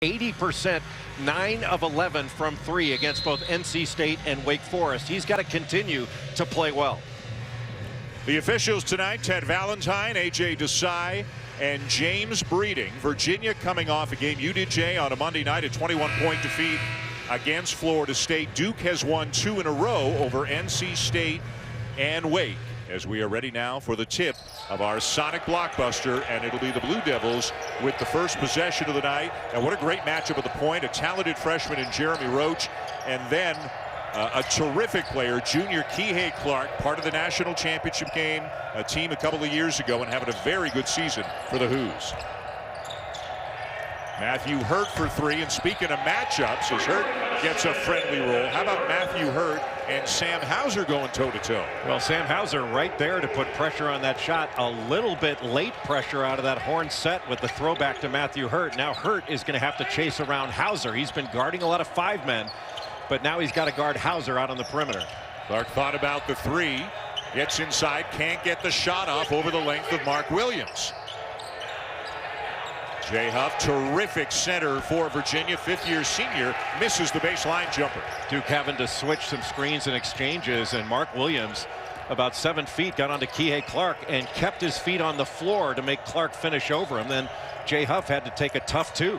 80%, 9 of 11 from 3 against both NC State and Wake Forest. He's got to continue to play well. The officials tonight: Ted Valentine, AJ Desai, and James Breeding. Virginia coming off a game you did, Jay, on a Monday night, a 21-point defeat against Florida State. Duke has won 2 in a row over NC State and Wake. As we are ready now for the tip of our Sonic blockbuster, and it'll be the Blue Devils with the first possession of the night. And what a great matchup at the point. A talented freshman in Jeremy Roach, and then a terrific player, junior Kihei Clark, part of the national championship game, a team a couple of years ago, and having a very good season for the Hoos. Matthew Hurt for 3, and speaking of matchups, as Hurt gets a friendly roll, how about Matthew Hurt and Sam Hauser going toe-to-toe? Well, Sam Hauser right there to put pressure on that shot. A little bit late pressure out of that horn set with the throwback to Matthew Hurt. Now Hurt is going to have to chase around Hauser. He's been guarding a lot of 5 men, but now he's got to guard Hauser out on the perimeter. Clark thought about the 3, gets inside, can't get the shot off over the length of Mark Williams. Jay Huff, terrific center for Virginia, 5th-year senior, misses the baseline jumper. Duke having to switch some screens and exchanges, and Mark Williams, about 7 feet, got onto Kihei Clark and kept his feet on the floor to make Clark finish over him. Then Jay Huff had to take a tough 2.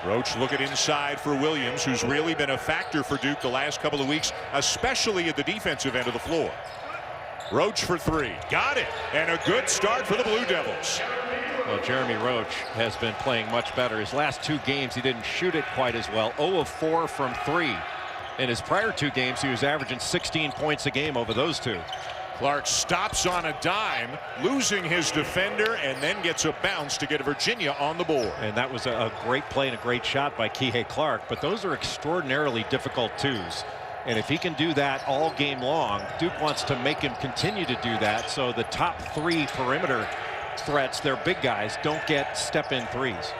Roach looking inside for Williams, who's really been a factor for Duke the last couple of weeks, especially at the defensive end of the floor. Roach for 3, got it, and a good start for the Blue Devils. Well, Jeremy Roach has been playing much better. His last 2 games, he didn't shoot it quite as well. 0 of 4 from 3. In his prior 2 games, he was averaging 16 points a game over those 2. Clark stops on a dime, losing his defender, and then gets a bounce to get Virginia on the board. And that was a great play and a great shot by Kihei Clark, but those are extraordinarily difficult 2s. And if he can do that all game long, Duke wants to make him continue to do that, so the top 3 perimeter threats, they're big guys, don't get step-in 3s.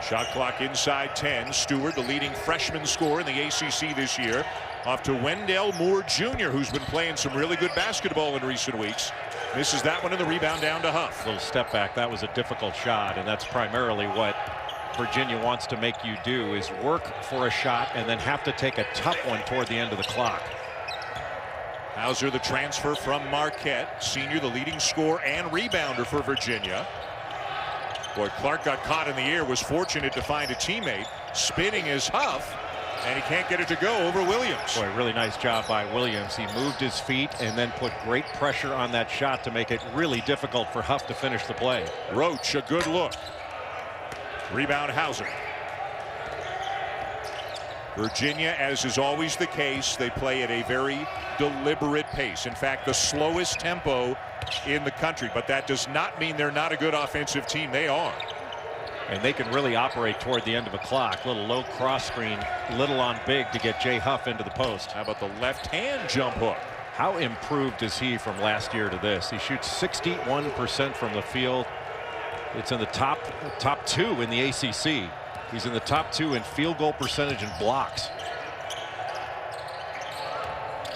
Shot clock inside 10. Stewart, the leading freshman scorer in the ACC this year, off to Wendell Moore Jr., who's been playing some really good basketball in recent weeks. Misses that one, and the rebound down to Huff. Little step back. That was a difficult shot, and that's primarily what Virginia wants to make you do, is work for a shot and then have to take a tough one toward the end of the clock. Hauser, the transfer from Marquette, senior, the leading scorer and rebounder for Virginia. Boy, Clark got caught in the air, was fortunate to find a teammate. Spinning is Huff, and he can't get it to go over Williams. Boy, really nice job by Williams. He moved his feet and then put great pressure on that shot to make it really difficult for Huff to finish the play. Roach, a good look. Rebound Hauser. Virginia, as is always the case, they play at a very deliberate pace. In fact, the slowest tempo in the country, but that does not mean they're not a good offensive team. They are. And they can really operate toward the end of a clock. Little low cross screen, little on big to get Jay Huff into the post. How about the left hand jump hook? How improved is he from last year to this? He shoots 61% from the field. It's in the top 2 in the ACC. He's in the top 2 in field goal percentage and blocks.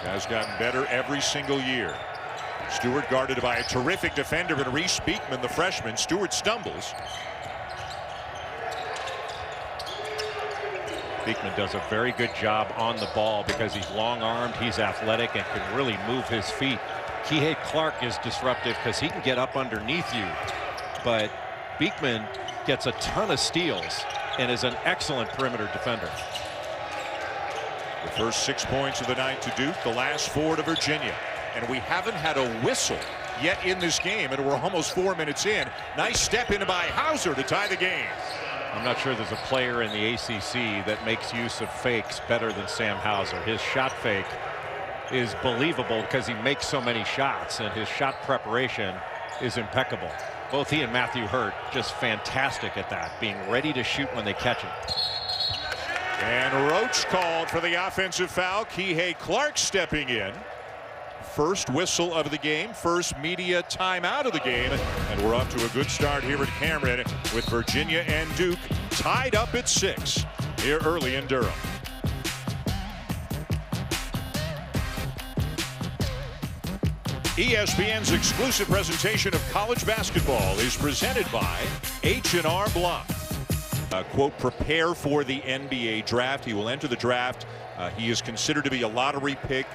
Has gotten better every single year. Stewart guarded by a terrific defender, and Reese Beekman, the freshman. Stewart stumbles. Beekman does a very good job on the ball because he's long-armed, he's athletic, and can really move his feet. Kihei Clark is disruptive because he can get up underneath you, but Beekman gets a ton of steals and is an excellent perimeter defender. The first 6 points of the night to Duke, the last 4 to Virginia. And we haven't had a whistle yet in this game, and we're almost 4 minutes in. Nice step in by Hauser to tie the game. I'm not sure there's a player in the ACC that makes use of fakes better than Sam Hauser. His shot fake is believable because he makes so many shots, and his shot preparation is impeccable. Both he and Matthew Hurt just fantastic at that, being ready to shoot when they catch it. And Roach called for the offensive foul. Kihei Clark stepping in. First whistle of the game, first media timeout of the game, and we're off to a good start here at Cameron with Virginia and Duke tied up at 6 here early in Durham. ESPN's exclusive presentation of college basketball is presented by H&R Block. Quote, prepare for the NBA draft. He will enter the draft. He is considered to be a lottery pick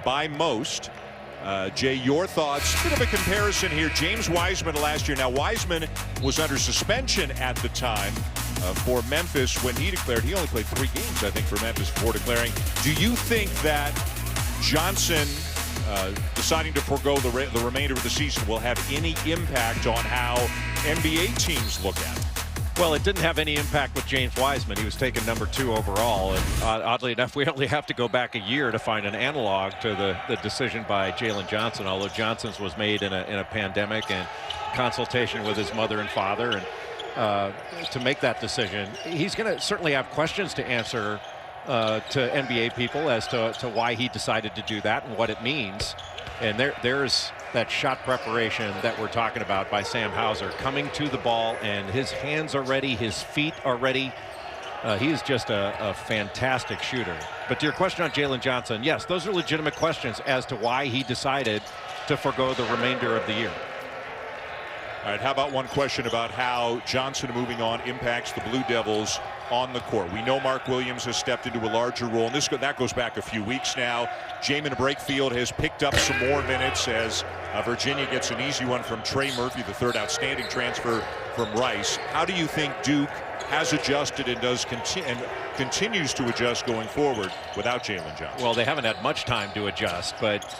by most. Jay, your thoughts? Bit of a comparison here. James Wiseman last year. Now, Wiseman was under suspension at the time for Memphis when he declared. He only played 3 games, I think, for Memphis before declaring. Do you think that Johnson deciding to forego the remainder of the season will have any impact on how NBA teams look at it? Well, it didn't have any impact with James Wiseman. He was taken number 2 overall. And oddly enough, we only have to go back a year to find an analog to the decision by Jalen Johnson, although Johnson's was made in a pandemic and consultation with his mother and father. And to make that decision, he's going to certainly have questions to answer to NBA people as to why he decided to do that and what it means. And there's that shot preparation that we're talking about by Sam Hauser, coming to the ball, and his hands are ready, his feet are ready. He is just a fantastic shooter. But to your question on Jalen Johnson, yes, those are legitimate questions as to why he decided to forego the remainder of the year. All right, how about one question about how Johnson moving on impacts the Blue Devils on the court? We know Mark Williams has stepped into a larger role, and that goes back a few weeks now. Jaemyn Brakefield has picked up some more minutes as Virginia gets an easy one from Trey Murphy, the 3rd outstanding transfer from Rice. How do you think Duke has adjusted and continues to adjust going forward without Jalen Johnson? Well, they haven't had much time to adjust, but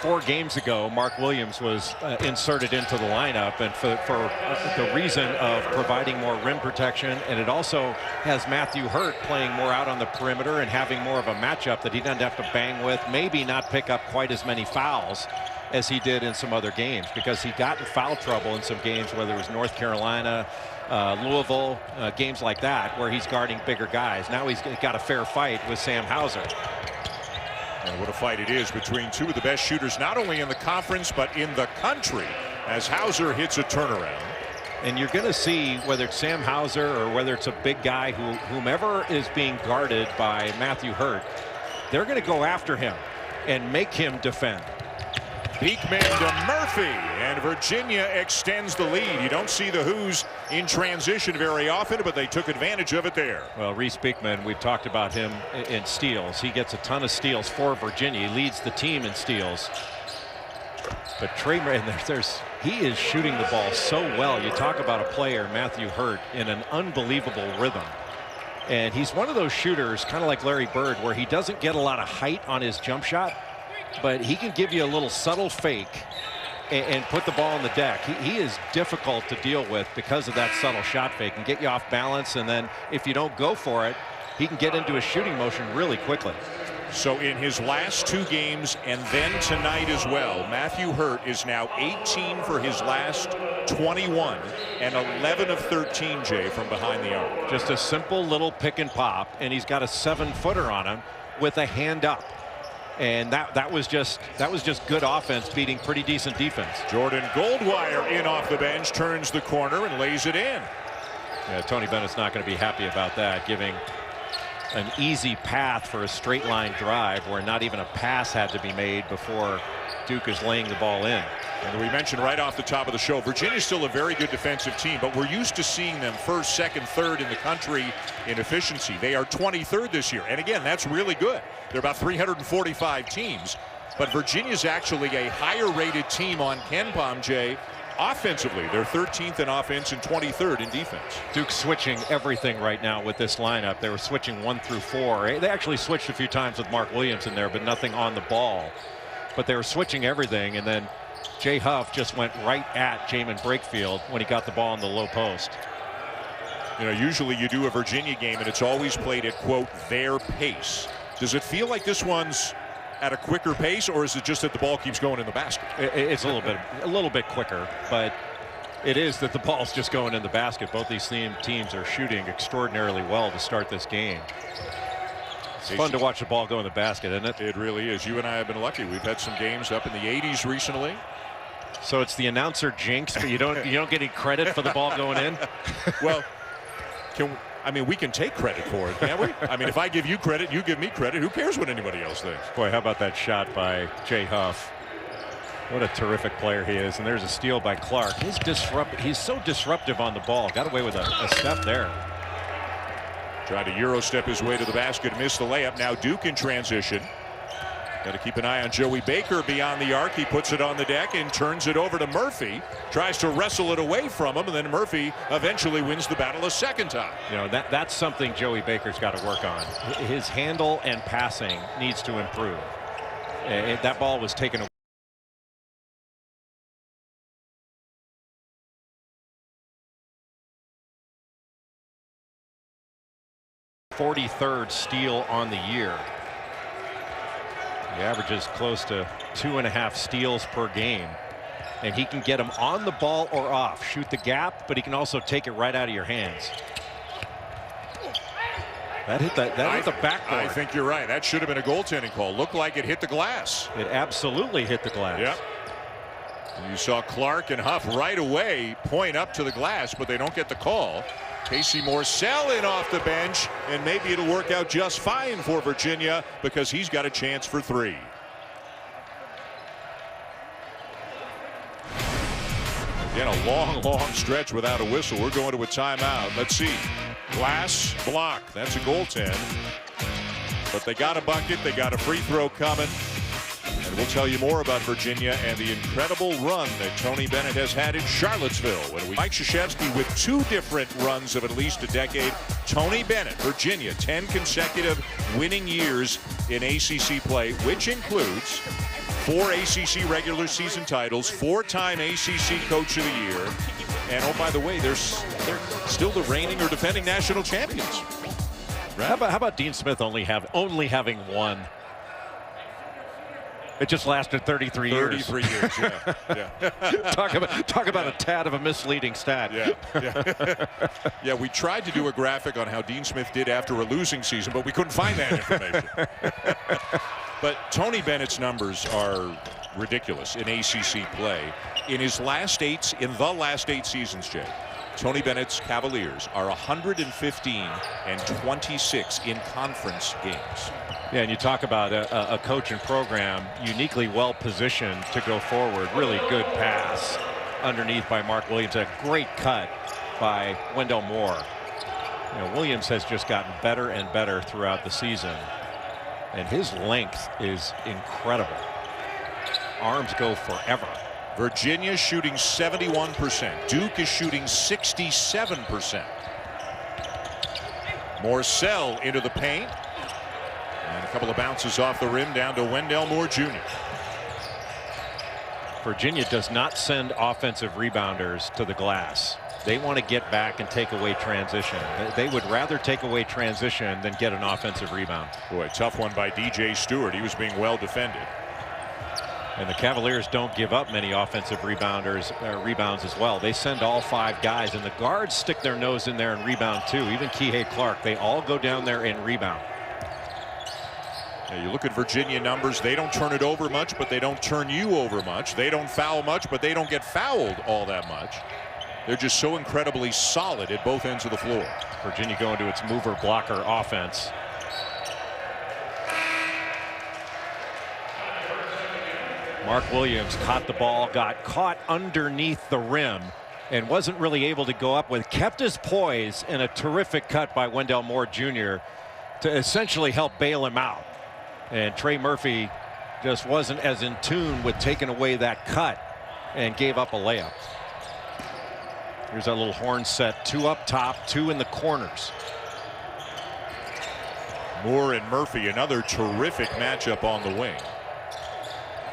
4 games ago, Mark Williams was inserted into the lineup, and for the reason of providing more rim protection, and it also has Matthew Hurt playing more out on the perimeter and having more of a matchup that he doesn't have to bang with, maybe not pick up quite as many fouls as he did in some other games, because he got in foul trouble in some games, whether it was North Carolina, Louisville, games like that, where he's guarding bigger guys. Now he's got a fair fight with Sam Hauser. And what a fight it is between 2 of the best shooters, not only in the conference, but in the country, as Hauser hits a turnaround. And you're going to see, whether it's Sam Hauser or whether it's a big guy, whomever is being guarded by Matthew Hurt, they're going to go after him and make him defend. Beekman to Murphy, and Virginia extends the lead. You don't see the Hoos in transition very often, but they took advantage of it there. Well, Reese Beekman, we've talked about him in steals. He gets a ton of steals for Virginia. He leads the team in steals. But Trey, and he is shooting the ball so well. You talk about a player, Matthew Hurt, in an unbelievable rhythm. And he's one of those shooters, kind of like Larry Bird, where he doesn't get a lot of height on his jump shot, but he can give you a little subtle fake and put the ball on the deck. He is difficult to deal with because of that subtle shot fake, and get you off balance, and then if you don't go for it, he can get into a shooting motion really quickly. So in his last 2 games, and then tonight as well, Matthew Hurt is now 18 for his last 21 and 11 of 13, Jay, from behind the arc. Just a simple little pick and pop, and he's got a 7-footer on him with a hand up. And that was just good offense beating pretty decent defense. Jordan Goldwire in off the bench, turns the corner and lays it in. Yeah, Tony Bennett's not going to be happy about that, giving an easy path for a straight line drive where not even a pass had to be made before Duke is laying the ball in. And we mentioned right off the top of the show, Virginia's still a very good defensive team, but we're used to seeing them 1st, 2nd, 3rd in the country in efficiency. They are 23rd this year, and again, that's really good. They're about 345 teams, but Virginia's actually a higher rated team on KenPom, Jay. Offensively, they're 13th in offense and 23rd in defense. Duke's switching everything right now with this lineup. They were switching 1 through 4. They actually switched a few times with Mark Williams in there, but nothing on the ball. But they were switching everything, and then Jay Huff just went right at Jaemyn Brakefield when he got the ball in the low post. You know, usually you do a Virginia game and it's always played at, quote, their pace. Does it feel like this one's at a quicker pace, or is it just that the ball keeps going in the basket? It's a little bit quicker, but it is that the ball's just going in the basket. Both these teams are shooting extraordinarily well to start this game. It's fun to watch the ball go in the basket, isn't it? It really is. You and I have been lucky. We've had some games up in the 80s recently. So it's the announcer jinx, but you don't get any credit for the ball going in. Well, we can take credit for it, can't we? I mean, if I give you credit, you give me credit. Who cares what anybody else thinks? Boy, how about that shot by Jay Huff? What a terrific player he is. And there's a steal by Clark. He's so disruptive on the ball. Got away with a step there. Tried to Euro step his way to the basket, missed the layup. Now Duke in transition. Got to keep an eye on Joey Baker beyond the arc. He puts it on the deck and turns it over to Murphy. Tries to wrestle it away from him, and then Murphy eventually wins the battle a second time. You know, that's something Joey Baker's got to work on. His handle and passing needs to improve. That ball was taken away. 43rd steal on the year. He averages close to 2.5 steals per game, and he can get them on the ball or off. Shoot the gap, but he can also take it right out of your hands. That hit the backboard. I think you're right. That should have been a goaltending call. Looked like it hit the glass. It absolutely hit the glass. Yep. And you saw Clark and Huff right away point up to the glass, but they don't get the call. Casey Morsell in off the bench, and maybe it'll work out just fine for Virginia because he's got a chance for 3. Again, a long stretch without a whistle. We're going to a timeout. Let's see. Glass block. That's a goaltend. But they got a bucket. They got a free throw coming. And we'll tell you more about Virginia and the incredible run that Tony Bennett has had in Charlottesville. Mike Krzyzewski with 2 different runs of at least a decade. Tony Bennett, Virginia, 10 consecutive winning years in ACC play, which includes 4 ACC regular season titles, 4-time ACC Coach of the Year. And oh, by the way, they're still the reigning or defending national champions. Right? How about Dean Smith only having 1? It just lasted 33 years. 33 years, yeah. Talk about a tad of a misleading stat. Yeah. Yeah, we tried to do a graphic on how Dean Smith did after a losing season, but we couldn't find that information. But Tony Bennett's numbers are ridiculous in ACC play. In the last 8 seasons, Jay, Tony Bennett's Cavaliers are 115-26 in conference games. Yeah, and you talk about a coach and program uniquely well positioned to go forward. Really good pass underneath by Mark Williams. A great cut by Wendell Moore. You know, Williams has just gotten better and better throughout the season, and his length is incredible. Arms go forever. Virginia shooting 71%. Duke is shooting 67%. Morsell into the paint. And a couple of bounces off the rim down to Wendell Moore Jr. Virginia does not send offensive rebounders to the glass. They want to get back and take away transition. They would rather take away transition than get an offensive rebound. Boy, tough one by DJ Stewart. He was being well defended. And the Cavaliers don't give up many offensive rebounds as well. They send all 5 guys, and the guards stick their nose in there and rebound too. Even Kihei Clark, they all go down there and rebound. You look at Virginia numbers, they don't turn it over much, but they don't turn you over much. They don't foul much, but they don't get fouled all that much. They're just so incredibly solid at both ends of the floor. Virginia going to its mover blocker offense. Mark Williams caught the ball, got caught underneath the rim, and wasn't really able to go up with. Kept his poise, and a terrific cut by Wendell Moore Jr. to essentially help bail him out. And Trey Murphy just wasn't as in tune with taking away that cut and gave up a layup. Here's that little horn set. 2 up top, 2 in the corners. Moore and Murphy, another terrific matchup on the wing.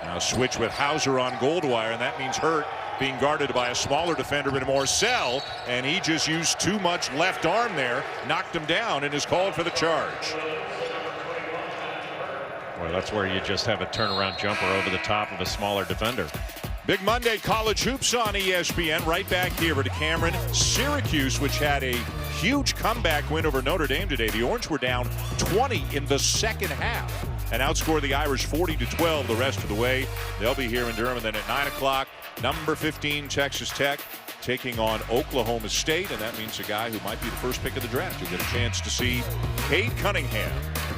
Now switch with Hauser on Goldwire, and that means Hurt being guarded by a smaller defender in Morsell, and he just used too much left arm there, knocked him down, and is called for the charge. Well, that's where you just have a turnaround jumper over the top of a smaller defender. Big Monday college hoops on ESPN. Right back here at Cameron. Syracuse, which had a huge comeback win over Notre Dame today. The Orange were down 20 in the second half and outscored the Irish 40-12 the rest of the way. They'll be here in Durham. And then at 9 o'clock, number 15 Texas Tech taking on Oklahoma State, and that means a guy who might be the first pick of the draft. You'll get a chance to see Cade Cunningham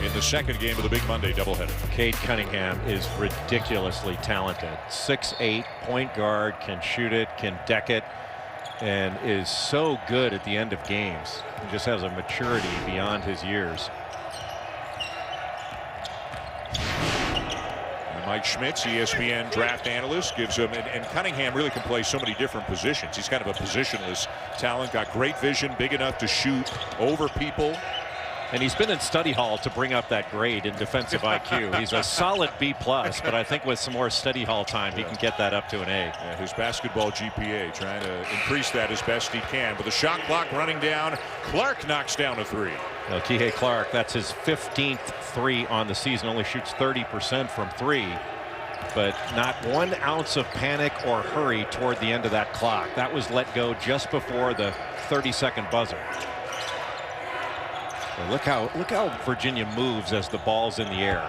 in the second game of the Big Monday doubleheader. Cade Cunningham is ridiculously talented. 6'8", point guard, can shoot it, can deck it, and is so good at the end of games. He just has a maturity beyond his years. Mike Schmitz, ESPN draft analyst, gives him, and Cunningham really can play so many different positions. He's kind of a positionless talent, got great vision, big enough to shoot over people. And he's been in study hall to bring up that grade in defensive IQ. He's a solid B+, but I think with some more study hall time, he can get that up to an A. Yeah, his basketball GPA, trying to increase that as best he can. With the shot clock running down, Clark knocks down a three. Kihei Clark, that's his 15th three on the season, only shoots 30% from three, but not 1 ounce of panic or hurry toward the end of that clock. That was let go just before the 30-second buzzer. Look how Virginia moves as the ball's in the air.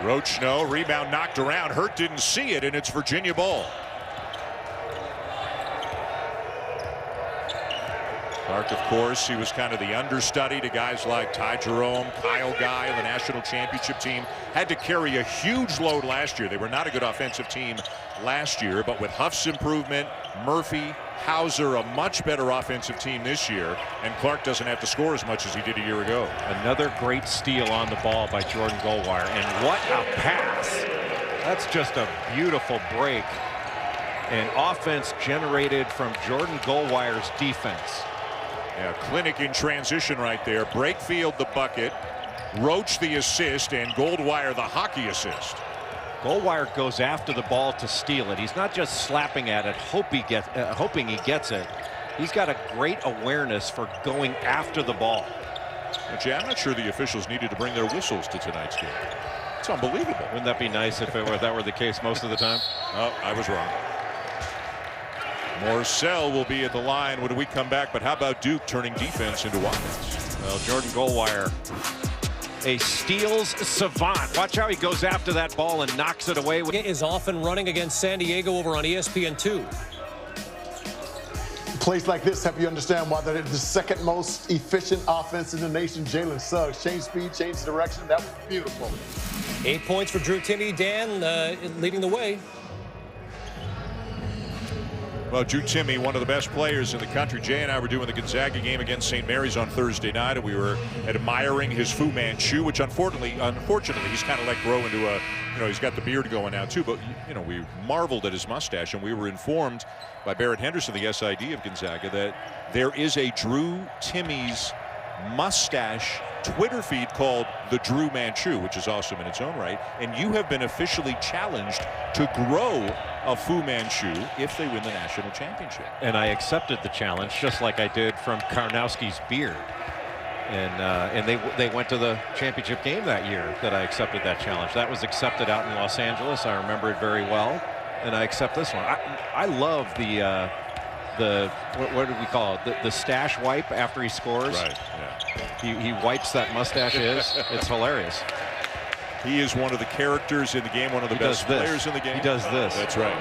Roach, no, rebound knocked around. Hurt didn't see it, and it's Virginia ball. Clark, of course, he was kind of the understudy to guys like Ty Jerome, Kyle Guy, the national championship team. Had to carry a huge load last year. They were not a good offensive team last year, but with Huff's improvement, Murphy, Hauser, a much better offensive team this year, and Clark doesn't have to score as much as he did a year ago. Another great steal on the ball by Jordan Goldwire, and what a pass. That's just a beautiful break, and offense generated from Jordan Goldwire's defense. Yeah, clinic in transition right there. Brakefield the bucket, Roach the assist, and Goldwire the hockey assist. Goldwire goes after the ball to steal it. He's not just slapping at it, hoping he gets it. He's got a great awareness for going after the ball. Jay, I'm not sure the officials needed to bring their whistles to tonight's game. It's unbelievable. Wouldn't that be nice if that were the case most of the time? Oh, I was wrong. Morcell will be at the line when we come back, but how about Duke turning defense into offense? Well, Jordan Goldwire, a steals savant. Watch how he goes after that ball and knocks it away. Is off and running against San Diego over on ESPN2. Plays like this help you understand why they're the second most efficient offense in the nation. Jalen Suggs, change speed, change direction. That was beautiful. 8 points for Drew Timme. Dan leading the way. Well, Drew Timme, one of the best players in the country. Jay and I were doing the Gonzaga game against St. Mary's on Thursday night, and we were admiring his Fu Manchu, which unfortunately, he's kind of let grow into a, he's got the beard going now too. But we marveled at his mustache, and we were informed by Barrett Henderson, the SID of Gonzaga, that there is a Drew Timme's mustache Twitter feed called the Drew Manchu, which is awesome in its own right. And you have been officially challenged to grow a Fu Manchu if they win the national championship. And I accepted the challenge, just like I did from Karnowski's beard. And they went to the championship game that year that I accepted that challenge. That was accepted out in Los Angeles. I remember it very well, and I accept this one. I love the what do we call it? The stash wipe after he scores. Right. Yeah. He wipes that mustache. It's hilarious. He is one of the characters in the game, one of the best players in the game. He does this. That's right.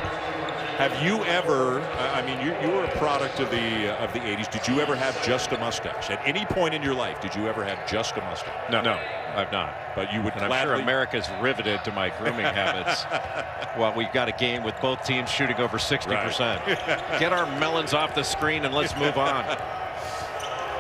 Have you ever, I mean, you were a product of the 80s. Did you ever have just a mustache? At any point in your life, did you ever have just a mustache? No, I've not. But you would gladly. I'm sure America's riveted to my grooming habits. Well, we've got a game with both teams shooting over 60%. Right. Get our melons off the screen and let's move on.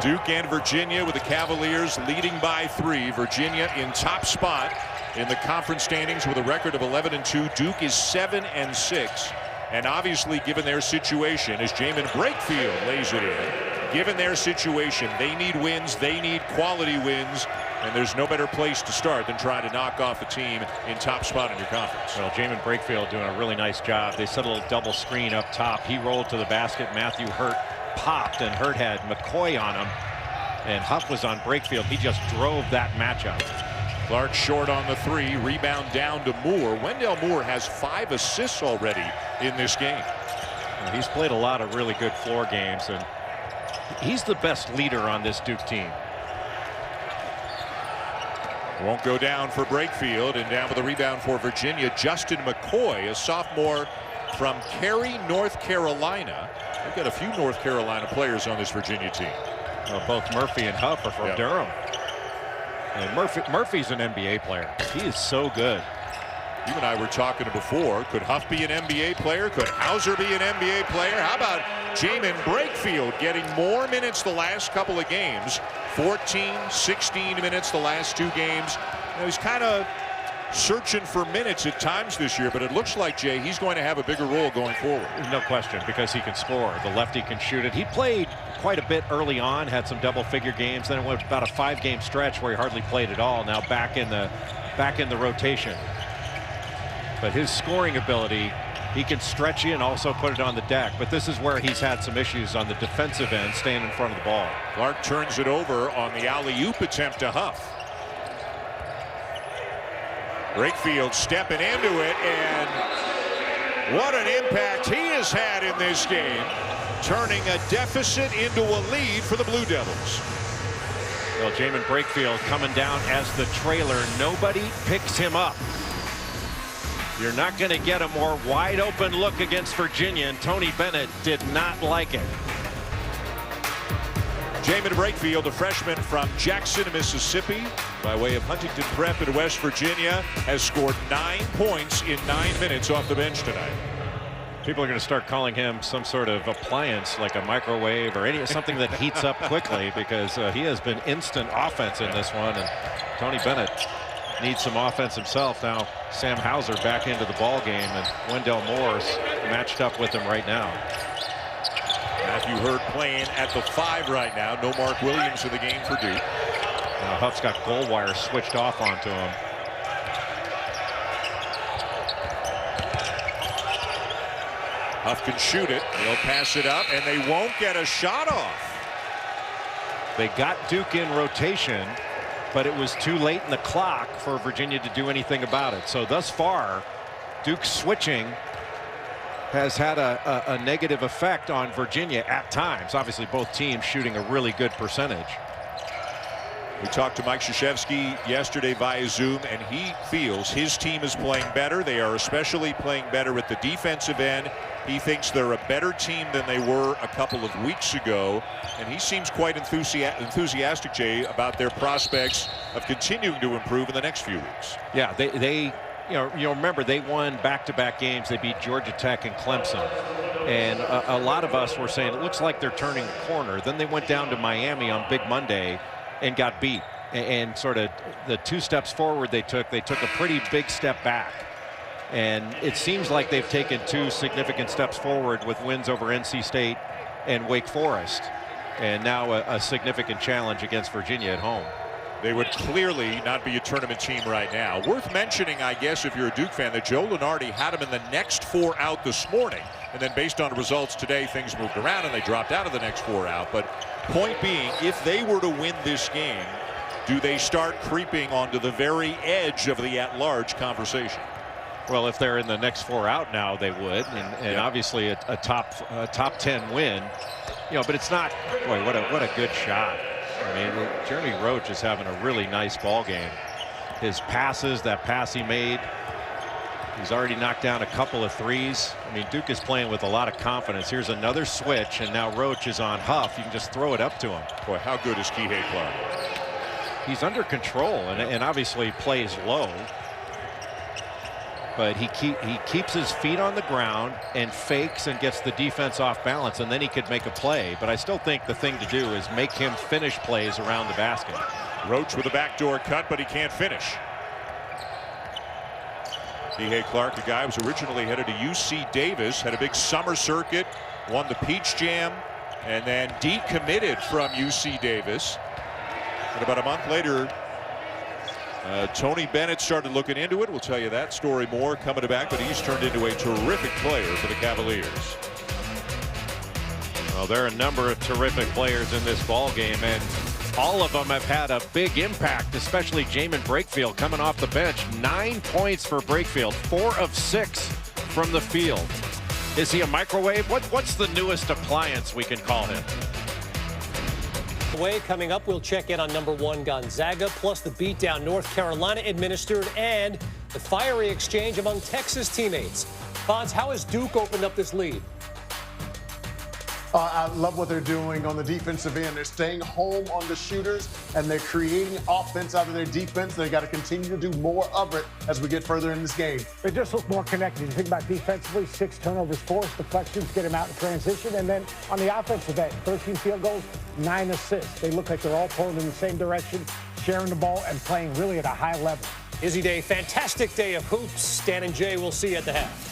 Duke and Virginia with the Cavaliers leading by 3. Virginia in top spot in the conference standings with a record of 11-2. Duke is 7-6. And obviously, given their situation, as Jaemyn Brakefield lays it in, given their situation, they need wins, they need quality wins, and there's no better place to start than trying to knock off a team in top spot in your conference. Well, Jaemyn Brakefield doing a really nice job. They set a little double screen up top. He rolled to the basket. Matthew Hurt popped, and Hurt had McCoy on him. And Huff was on Brakefield. He just drove that matchup. Clark short on the 3. Rebound down to Moore. Wendell Moore has 5 assists already in this game. Well, he's played a lot of really good floor games, and he's the best leader on this Duke team. Won't go down for Brakefield, and down with the rebound for Virginia. Justin McCoy, a sophomore from Cary, North Carolina. We've got a few North Carolina players on this Virginia team. Well, both Murphy and Huff are from Durham. And Murphy's an NBA player. He is so good. You and I were talking before. Could Huff be an NBA player? Could Hauser be an NBA player? How about Jaemyn Brakefield getting more minutes the last couple of games? 14, 16 minutes the last 2 games. You know, he's kind of searching for minutes at times this year, but it looks like, Jay, he's going to have a bigger role going forward. No question, because he can score. The lefty can shoot it. He played quite a bit early on, had some double-figure games. Then it went about a 5-game stretch where he hardly played at all. Now back in the rotation. But his scoring ability, he can stretch you and also put it on the deck. But this is where he's had some issues on the defensive end, staying in front of the ball. Clark turns it over on the alley-oop attempt to Huff. Brakefield stepping into it, and what an impact he has had in this game, turning a deficit into a lead for the Blue Devils. Well, Jaemyn Brakefield coming down as the trailer. Nobody picks him up. You're not going to get a more wide open look against Virginia, and Tony Bennett did not like it. Jaemyn Brakefield, a freshman from Jackson, Mississippi, by way of Huntington Prep in West Virginia, has scored 9 points in 9 minutes off the bench tonight. People are going to start calling him some sort of appliance, like a microwave or something that heats up quickly, because he has been instant offense in this one, and Tony Bennett needs some offense himself. Now Sam Hauser back into the ball game, and Wendell Moore's matched up with him right now. Matthew Hurd playing at the 5 right now. No Mark Williams in the game for Duke. Now Huff's got goal wire switched off onto him. Huff can shoot it. They'll pass it up, and they won't get a shot off. They got Duke in rotation, but it was too late in the clock for Virginia to do anything about it. So thus far, Duke's switching has had a negative effect on Virginia at times. Obviously, both teams shooting a really good percentage. We talked to Mike Krzyzewski yesterday via Zoom, and he feels his team is playing better. They are especially playing better at the defensive end. He thinks they're a better team than they were a couple of weeks ago, and he seems quite enthusiastic, Jay, about their prospects of continuing to improve in the next few weeks. Yeah, they you remember they won back-to-back games. They beat Georgia Tech and Clemson, and a lot of us were saying it looks like they're turning the corner. Then they went down to Miami on Big Monday and got beat, and sort of the 2 steps forward they took a pretty big step back. And it seems like they've taken 2 significant steps forward with wins over NC State and Wake Forest, and now a significant challenge against Virginia at home. They would clearly not be a tournament team right now. Worth mentioning, I guess, if you're a Duke fan, that Joe Lunardi had them in the next 4 out this morning, and then based on results today, things moved around and they dropped out of the next 4 out. But point being, if they were to win this game, do they start creeping onto the very edge of the at-large conversation? Well, if they're in the next 4 out now, they would, and obviously a top 10 win. You know, but it's not. Boy, what a good shot. I mean, Jeremy Roach is having a really nice ball game. His passes, that pass he made, he's already knocked down a couple of threes. I mean, Duke is playing with a lot of confidence. Here's another switch, and now Roach is on Huff. You can just throw it up to him. Boy, how good is Kihei Clark? He's under control and obviously plays low. But he keeps his feet on the ground and fakes and gets the defense off balance, and then he could make a play. But I still think the thing to do is make him finish plays around the basket. Roach with a backdoor cut, but he can't finish. Kihei Clark, the guy who was originally headed to UC Davis, had a big summer circuit, won the Peach Jam, and then decommitted from UC Davis. And about a month later, Tony Bennett started looking into it. We'll tell you that story more coming back, but he's turned into a terrific player for the Cavaliers. Well, there are a number of terrific players in this ball game, and all of them have had a big impact, especially Jaemyn Brakefield coming off the bench. 9 points for Brakefield, 4 of 6 from the field. Is he a microwave? What's the newest appliance we can call him? Coming up, we'll check in on #1 Gonzaga, plus the beatdown North Carolina administered and the fiery exchange among Texas teammates. Fonz, how has Duke opened up this lead? I love what they're doing on the defensive end. They're staying home on the shooters, and they're creating offense out of their defense. They got to continue to do more of it as we get further in this game. They just look more connected. You think about defensively, 6 turnovers forced, deflections, get them out in transition. And then on the offensive end, 13 field goals, 9 assists. They look like they're all pulling in the same direction, sharing the ball, and playing really at a high level. Izzy Day, fantastic day of hoops. Stan and Jay, we'll see you at the half.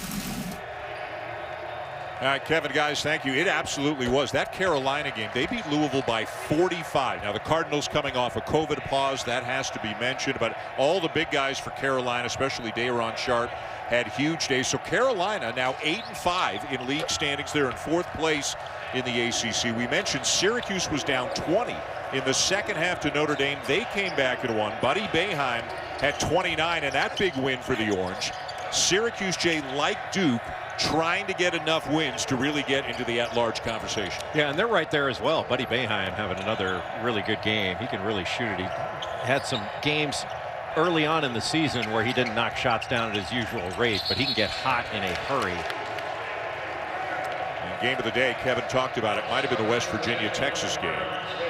All right, Kevin, guys, thank you. It absolutely was. That Carolina game, they beat Louisville by 45. Now, the Cardinals coming off a COVID pause, that has to be mentioned. But all the big guys for Carolina, especially Day'Ron Sharpe, had huge days. So Carolina now 8-5 in league standings. They're in 4th place in the ACC. We mentioned Syracuse was down 20 in the second half to Notre Dame. They came back and won. Buddy Boeheim had 29 in that big win for the Orange. Syracuse, Jay, like Duke, trying to get enough wins to really get into the at-large conversation. Yeah, and they're right there as well. Buddy Boeheim having another really good game. He can really shoot it. He had some games early on in the season where he didn't knock shots down at his usual rate, but he can get hot in a hurry. And game of the day, Kevin talked about it, might have been the West Virginia-Texas game.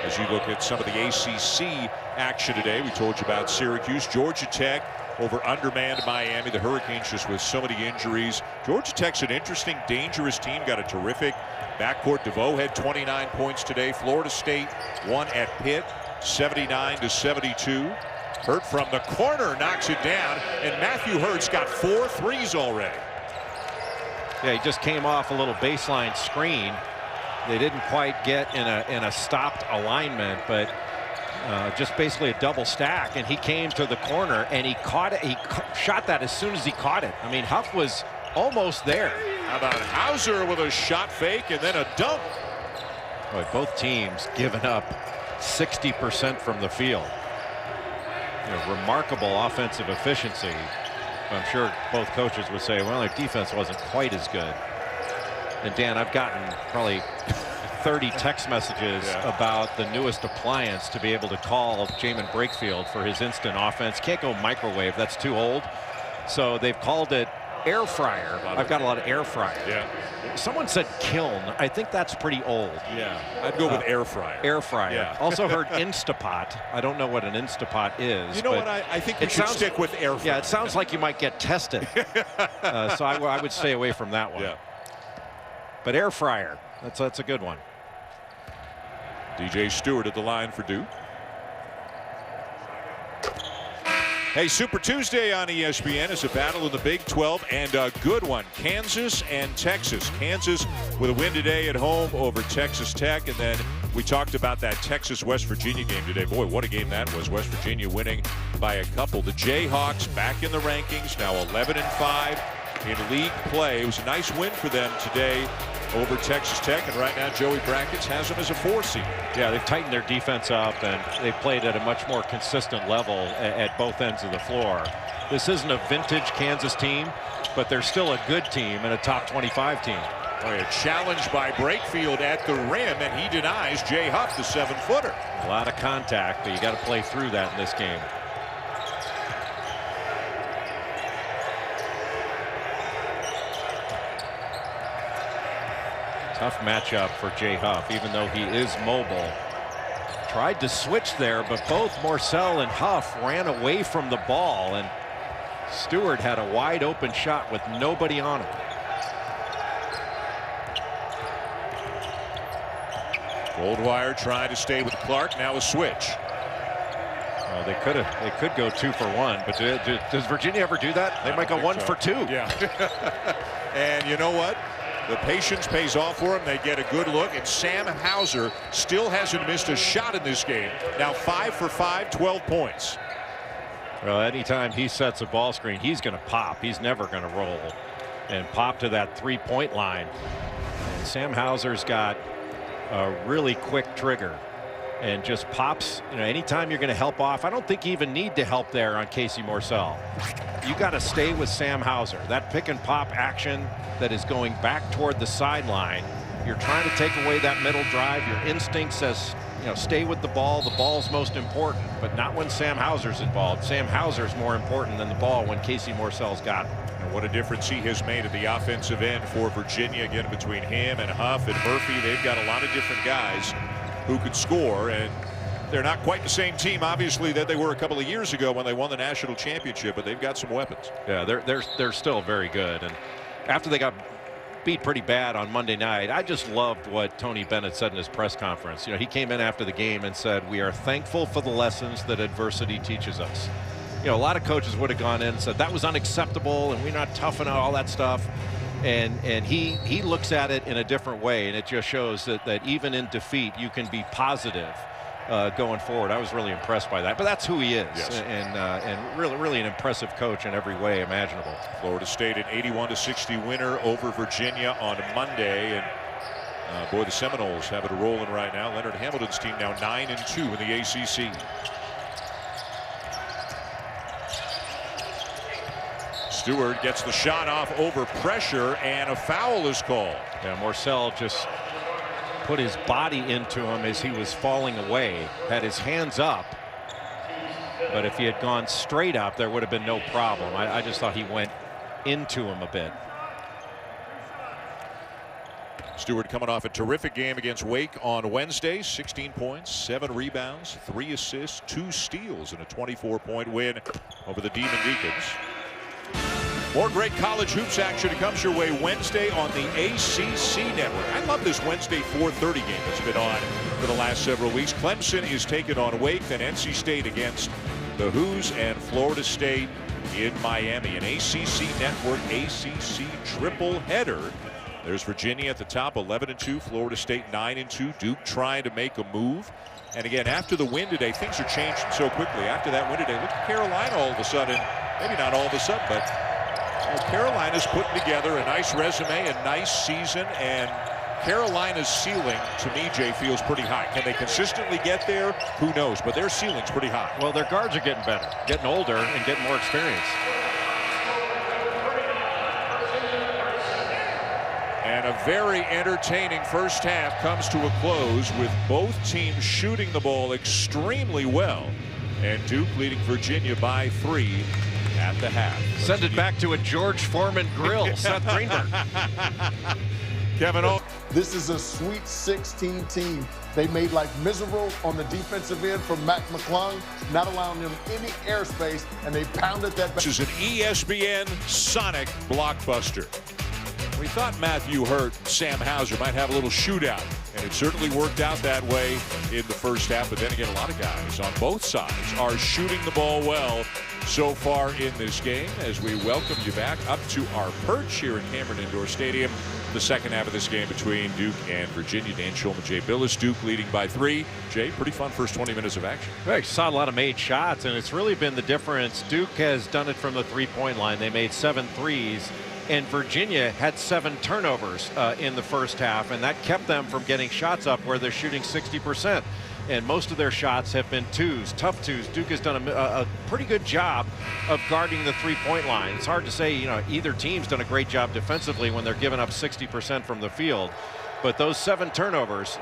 As you look at some of the ACC action today, we told you about Syracuse, Georgia Tech, over undermanned Miami. The Hurricanes just with so many injuries. Georgia Tech's an interesting, dangerous team. Got a terrific backcourt. DeVoe had 29 points today. Florida State won at Pitt 79-72. Hurt from the corner knocks it down, and Matthew Hurt's got 4 threes already. Yeah, he just came off a little baseline screen. They didn't quite get in a stopped alignment, but just basically a double stack, and he came to the corner and he caught it. He shot that as soon as he caught it. I mean, Huff was almost there. How about Hauser with a shot fake and then a dunk? Boy, both teams giving up 60% from the field. You know, remarkable offensive efficiency. I'm sure both coaches would say, well, their defense wasn't quite as good. And Dan, I've gotten probably 30 text messages about the newest appliance to be able to call Jaemyn Brakefield for his instant offense. Can't go microwave, that's too old. So they've called it air fryer. I've got a lot of air fryer. Yeah. Someone said kiln. I think that's pretty old. Yeah, I'd go with air fryer. Air fryer. Yeah. Also heard Instapot. I don't know what an Instapot is. You know what? I think we should stick with air fryer. Yeah, it sounds like you might get tested. So I would stay away from that one. Yeah. But air fryer, that's a good one. DJ Stewart at the line for Duke. Hey, Super Tuesday on ESPN is a battle in the Big 12, and a good one. Kansas and Texas. Kansas with a win today at home over Texas Tech, and then we talked about that Texas-West Virginia game today. Boy, what a game that was. West Virginia winning by a couple. The Jayhawks back in the rankings, now 11-5 in league play. It was a nice win for them today over Texas Tech, and right now Joey Brackets has them as a 4 seed. Yeah, they've tightened their defense up, and they've played at a much more consistent level at both ends of the floor. This isn't a vintage Kansas team, but they're still a good team and a top 25 team. Oh, a challenge by Brakefield at the rim, and he denies Jay Huff, the 7-footer. A lot of contact, but you got to play through that in this game. Tough matchup for Jay Huff, even though he is mobile. Tried to switch there, but both Morsell and Huff ran away from the ball, and Stewart had a wide open shot with nobody on him. Goldwire tried to stay with Clark, now a switch. Well, they could go 2 for 1, but does Virginia ever do that? They might go 1 for 2. Yeah. And you know what? The patience pays off for him. They get a good look, and Sam Hauser still hasn't missed a shot in this game. Now 5 for 5, 12 points. Well, anytime he sets a ball screen, he's going to pop. He's never going to roll and pop to that 3-point line. And Sam Hauser's got a really quick trigger and just pops. You know, anytime you're going to help off, I don't think you even need to help there on Casey Morsell. You got to stay with Sam Hauser. That pick and pop action that is going back toward the sideline. You're trying to take away that middle drive. Your instinct says, you know, stay with the ball. The ball's most important, but not when Sam Hauser's involved. Sam Hauser's more important than the ball when Casey Morsell's got it. And what a difference he has made at the offensive end for Virginia. Again, between him and Huff and Murphy, they've got a lot of different guys who could score, and they're not quite the same team, obviously, that they were a couple of years ago when they won the national championship, but they've got some weapons. Yeah, they're still very good. And after they got beat pretty bad on Monday night, I just loved what Tony Bennett said in his press conference. You know, he came in after the game and said, "We are thankful for the lessons that adversity teaches us." You know, a lot of coaches would have gone in and said that was unacceptable and we're not tough enough, all that stuff. And he looks at it in a different way, and it just shows that even in defeat you can be positive going forward. I was really impressed by that, but that's who he is. Yes. And really an impressive coach in every way imaginable. Florida State an 81-60 winner over Virginia on Monday, and boy, the Seminoles have it rolling right now. Leonard Hamilton's team now 9-2 in the ACC. Stewart gets the shot off over pressure, and a foul is called. Yeah, Morcell just put his body into him as he was falling away, had his hands up, but if he had gone straight up there would have been no problem. I just thought he went into him a bit. Stewart coming off a terrific game against Wake on Wednesday. 16 points, 7 rebounds, 3 assists, 2 steals in a 24-point win over the Demon Deacons. More great college hoops action comes your way Wednesday on the ACC network. I love this Wednesday 4:30 game that's been on for the last several weeks. Clemson is taking on Wake, then NC State against the Hoos, and Florida State in Miami. An ACC network ACC triple header. There's Virginia at the top, 11-2. Florida State 9-2. Duke trying to make a move. And again, after the win today, things are changing so quickly. After that win today, look at Carolina all of a sudden. Maybe not all of a sudden, but Carolina's putting together a nice resume, a nice season, and Carolina's ceiling, to me, Jay, feels pretty high. Can they consistently get there? Who knows? But their ceiling's pretty high. Well, their guards are getting better, getting older, and getting more experience. And a very entertaining first half comes to a close with both teams shooting the ball extremely well. And Duke leading Virginia by 3 at the half. Send it back to a George Foreman grill. Seth Greenberg. Kevin O. This is a Sweet 16 team. They made life miserable on the defensive end from Mac McClung, not allowing them any airspace, and they pounded that back. This is an ESPN Sonic blockbuster. We thought Matthew Hurt and Sam Hauser might have a little shootout, and it certainly worked out that way in the first half. But then again, a lot of guys on both sides are shooting the ball well so far in this game, as we welcome you back up to our perch here at Cameron Indoor Stadium. The second half of this game between Duke and Virginia. Dan Schulman, Jay Billis. Duke leading by 3. Jay, pretty fun first 20 minutes of action. I saw a lot of made shots, and it's really been the difference. Duke has done it from the three-point line. They made 7 threes. And Virginia had 7 turnovers in the first half, and that kept them from getting shots up where they're shooting 60%. And most of their shots have been twos, tough twos. Duke has done a pretty good job of guarding the three-point line. It's hard to say, you know, either team's done a great job defensively when they're giving up 60% from the field. But those 7 turnovers,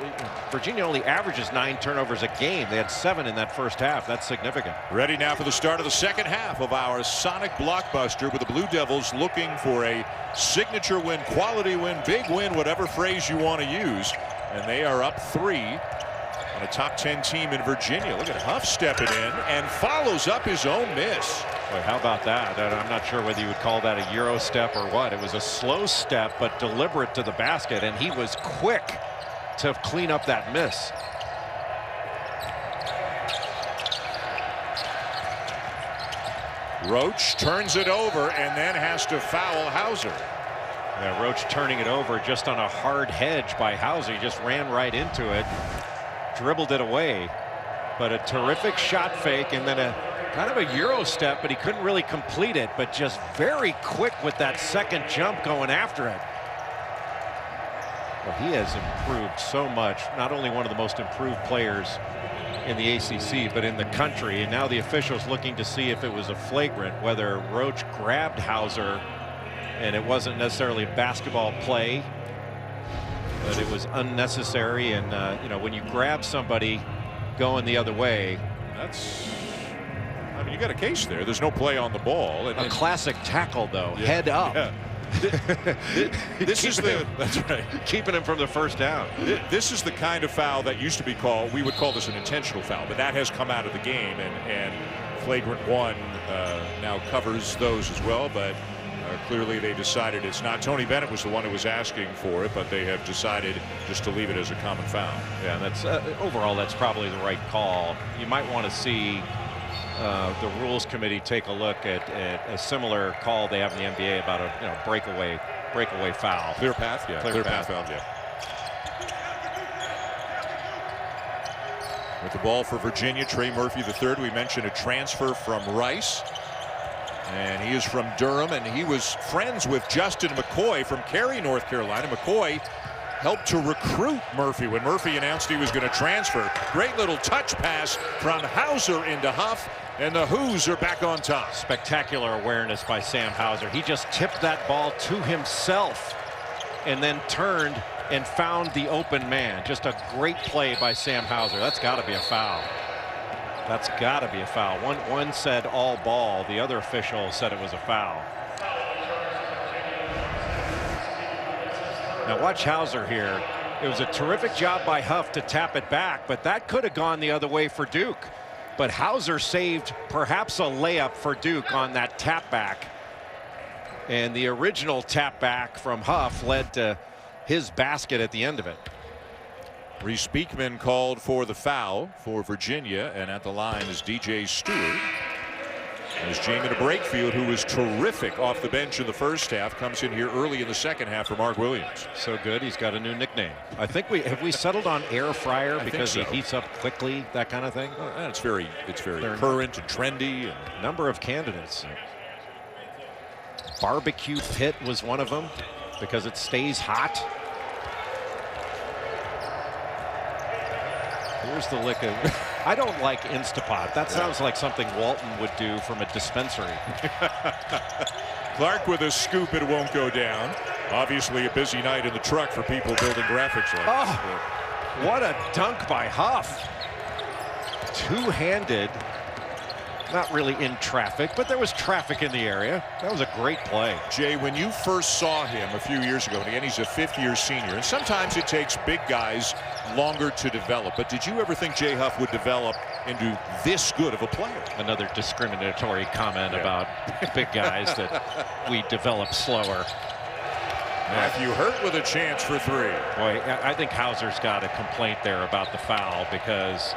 Virginia only averages 9 turnovers a game. They had 7 in that first half. That's significant. Ready now for the start of the second half of our Sonic blockbuster, with the Blue Devils looking for a signature win, quality win, big win, whatever phrase you want to use. And they are up 3 on a top 10 team in Virginia. Look at Huff stepping in and follows up his own miss. Boy, how about that? I'm not sure whether you would call that a Euro step or what. It was a slow step, but deliberate to the basket, and he was quick to clean up that miss. Roach turns it over and then has to foul Hauser. Yeah, Roach turning it over just on a hard hedge by Hauser. He just ran right into it, dribbled it away. But a terrific shot fake, and then a kind of a Euro step, but he couldn't really complete it, but just very quick with that second jump going after it. Well, he has improved so much. Not only one of the most improved players in the ACC, but in the country. And now the officials looking to see if it was a flagrant, whether Roach grabbed Hauser and it wasn't necessarily a basketball play, but it was unnecessary. And you know, when you grab somebody going the other way, I mean, you got a case there. There's no play on the ball. A classic tackle, though. Yeah. Head up. Yeah. This is that's right. Keeping him from the first down. This is the kind of foul that used to be called. We would call this an intentional foul, but that has come out of the game, and flagrant one now covers those as well. But clearly they decided it's not. Tony Bennett was the one who was asking for it, but they have decided just to leave it as a common foul. Yeah, that's overall that's probably the right call. You might want to see the rules committee take a look at a similar call they have in the NBA about a breakaway foul. Clear path, yeah. Clear path foul, yeah. With the ball for Virginia, Trey Murphy III. We mentioned a transfer from Rice. And he is from Durham, and he was friends with Justin McCoy from Cary, North Carolina. McCoy helped to recruit Murphy when Murphy announced he was going to transfer. Great little touch pass from Hauser into Huff, and the Who's are back on top. Spectacular awareness by Sam Hauser. He just tipped that ball to himself and then turned and found the open man. Just a great play by Sam Hauser. That's got to be a foul. That's got to be a foul. One said all ball. The other official said it was a foul. Now watch Hauser here. It was a terrific job by Huff to tap it back, but that could have gone the other way for Duke. But Hauser saved perhaps a layup for Duke on that tap back. And the original tap back from Huff led to his basket at the end of it. Reese Beekman called for the foul for Virginia, and at the line is DJ Stewart. As Jaemyn Brakefield, who was terrific off the bench in the first half, comes in here early in the second half for Mark Williams. So good, he's got a new nickname. I think we settled on air fryer because he heats up quickly, that kind of thing. It's very current and trendy. And number of candidates. Barbecue pit was one of them because it stays hot. Here's the lick of. I don't like Instapot. That sounds like something Walton would do from a dispensary. Clark with a scoop, it won't go down. Obviously a busy night in the truck for people building graphics like this. What a dunk by Huff. Two-handed. Not really in traffic, but there was traffic in the area. That was a great play. Jay, when you first saw him a few years ago, and again, he's a fifth-year senior, and sometimes it takes big guys longer to develop, but did you ever think Jay Huff would develop into this good of a player? Another discriminatory comment about big guys that we develop slower. Matthew Hurt with a chance for three. Boy, I think Hauser's got a complaint there about the foul because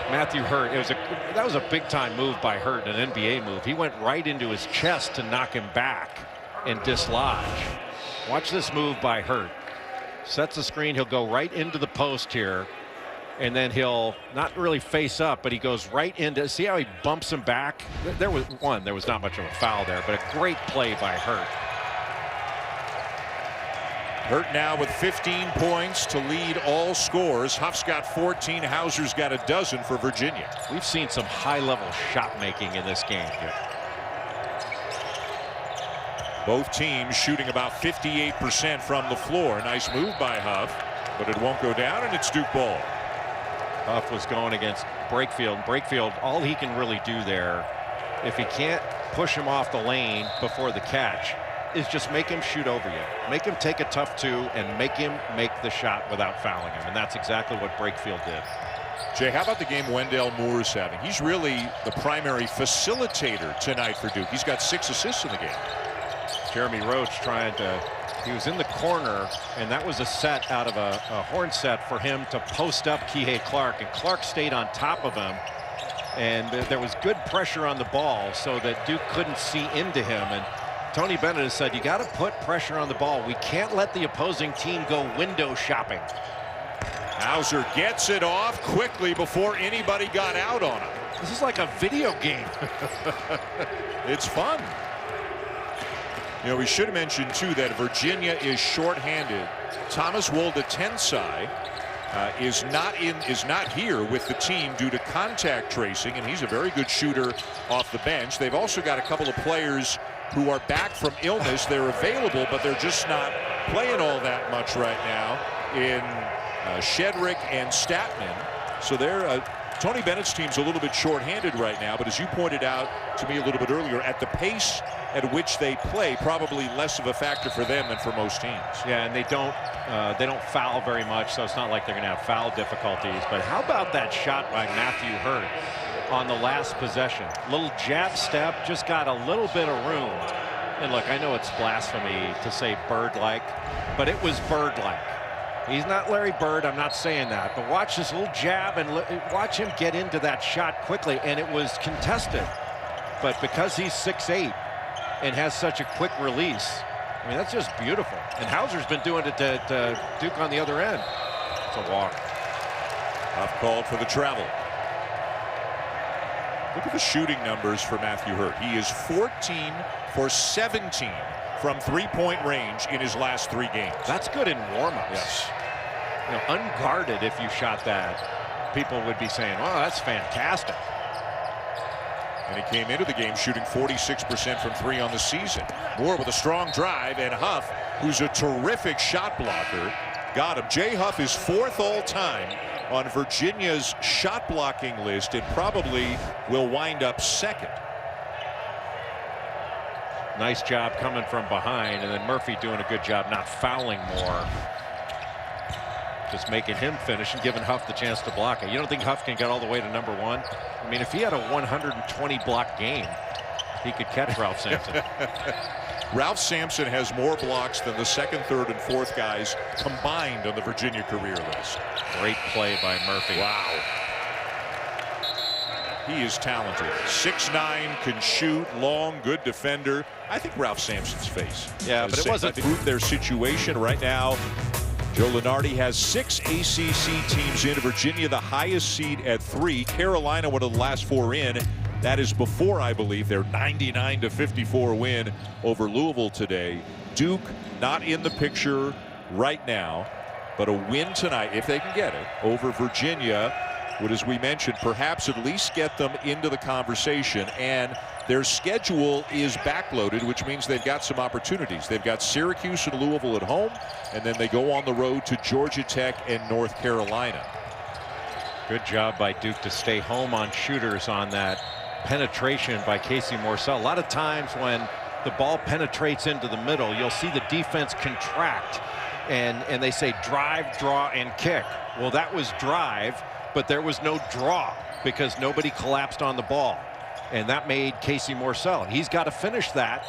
Matthew Hurt, that was a big-time move by Hurt, an NBA move. He went right into his chest to knock him back and dislodge. Watch this move by Hurt. Sets the screen. He'll go right into the post here, and then he'll not really face up, but he goes right into. See how he bumps him back? There was not much of a foul there, but a great play by Hurt. Hurt now with 15 points to lead all scores. Huff's got 14. Hauser's got a dozen for Virginia. We've seen some high-level shot making in this game. Both teams shooting about 58% from the floor. Nice move by Huff, but it won't go down, and it's Duke ball. Huff was going against Brakefield. Brakefield, all he can really do there, if he can't push him off the lane before the catch, is just make him shoot over you. Make him take a tough two and make him make the shot without fouling him. And that's exactly what Brakefield did. Jay, how about the game Wendell Moore's having? He's really the primary facilitator tonight for Duke. He's got 6 assists in the game. Jeremy Roach he was in the corner, and that was a set out of a horn set for him to post up Kihei Clark, and Clark stayed on top of him. And there was good pressure on the ball so that Duke couldn't see into him. And Tony Bennett has said, you got to put pressure on the ball. We can't let the opposing team go window shopping. Hauser gets it off quickly before anybody got out on him. This is like a video game. It's fun. You know, we should mention too that Virginia is shorthanded. Thomas Wolde-Tensai is not here with the team due to contact tracing, and he's a very good shooter off the bench. They've also got a couple of players who are back from illness. They're available, but they're just not playing all that much right now in Shedrick and Statman. So they're Tony Bennett's team's a little bit shorthanded right now, but as you pointed out to me a little bit earlier, at the pace at which they play, probably less of a factor for them than for most teams. Yeah, and they don't foul very much, so it's not like they're going to have foul difficulties. But how about that shot by Matthew Hurt on the last possession? Little jab step, just got a little bit of room. And look, I know it's blasphemy to say bird-like, but it was bird-like. He's not Larry Bird, I'm not saying that, but watch this little jab and watch him get into that shot quickly, and it was contested. But because he's 6'8" and has such a quick release, I mean, that's just beautiful. And Hauser's been doing it to Duke on the other end. It's a walk. Huff called for the travel. Look at the shooting numbers for Matthew Hurt. He is 14 for 17 from three-point range in his last 3 games. That's good in warm-ups. Yes. You know, unguarded, if you shot that, people would be saying, "Wow, that's fantastic." And he came into the game shooting 46% from 3 on the season. Moore with a strong drive, and Huff, who's a terrific shot blocker, got him. Jay Huff is 4th all-time on Virginia's shot blocking list and probably will wind up 2nd. Nice job coming from behind, and then Murphy doing a good job not fouling Moore. Just making him finish and giving Huff the chance to block it. You don't think Huff can get all the way to number 1? I mean, if he had a 120 block game, he could catch Ralph Sampson. Ralph Sampson has more blocks than the 2nd, 3rd, and 4th guys combined on the Virginia career list. Great play by Murphy. Wow. He is talented. 6'9", can shoot, long, good defender. I think Ralph Sampson's face. Yeah, but it wasn't their situation right now. Joe Lunardi has 6 ACC teams in. Virginia, the highest seed at 3. Carolina, one of the last 4 in. That is before, I believe, their 99-54 win over Louisville today. Duke not in the picture right now, but a win tonight, if they can get it, over Virginia would, as we mentioned, perhaps at least get them into the conversation. And their schedule is backloaded, which means they've got some opportunities. They've got Syracuse and Louisville at home, and then they go on the road to Georgia Tech and North Carolina. Good job by Duke to stay home on shooters on that penetration by Casey Morsell. A lot of times when the ball penetrates into the middle, you'll see the defense contract, and they say drive, draw, and kick. Well, that was drive, but there was no draw because nobody collapsed on the ball. And that made Casey Morsell. He's got to finish that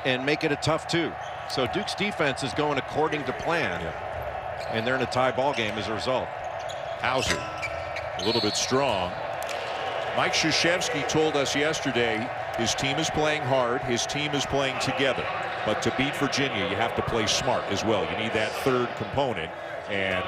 and make it a tough 2. So Duke's defense is going according to plan. And they're in a tie ball game as a result. Hauser, a little bit strong. Mike Krzyzewski told us yesterday his team is playing hard, his team is playing together. But to beat Virginia, you have to play smart as well. You need that 3rd component. And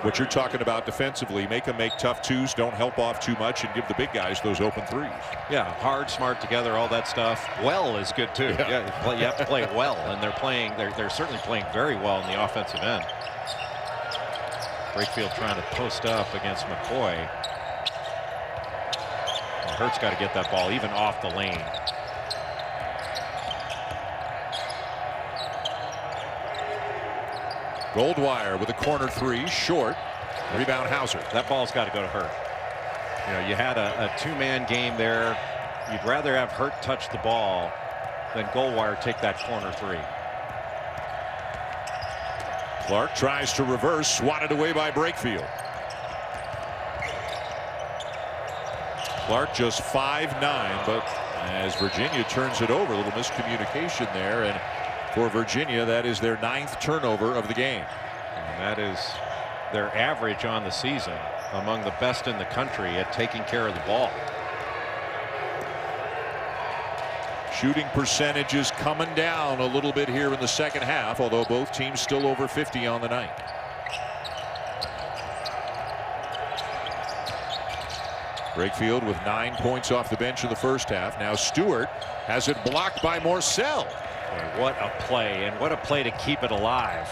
what you're talking about defensively, make them make tough 2s, don't help off too much, and give the big guys those open 3s. Yeah, hard, smart together, all that stuff. Well is good too. Yeah, you have to play well, and they're certainly playing very well in the offensive end. Brakefield trying to post up against McCoy. And Hurt's got to get that ball even off the lane. Goldwire with a corner 3, short. Rebound Hauser. That ball's got to go to Hurt. You know, you had a 2-man game there. You'd rather have Hurt touch the ball than Goldwire take that corner 3. Clark tries to reverse, swatted away by Brakefield. Clark just 5'9", but as Virginia turns it over, a little miscommunication there, and for Virginia, that is their 9th turnover of the game. And that is their average on the season, among the best in the country at taking care of the ball. Shooting percentages coming down a little bit here in the 2nd half, although both teams still over 50 on the night. Brakefield with 9 points off the bench in the 1st half. Now Stewart has it blocked by Morsell. What a play, and what a play to keep it alive.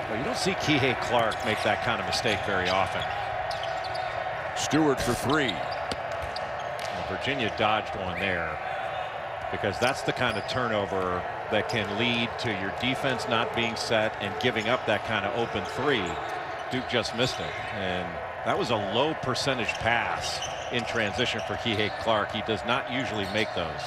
Well, you don't see Kihei Clark make that kind of mistake very often. Stewart for 3. Well, Virginia dodged one there because that's the kind of turnover that can lead to your defense not being set and giving up that kind of open 3. Duke just missed it, and That was a low percentage pass in transition for Kihei Clark. He does not usually make those.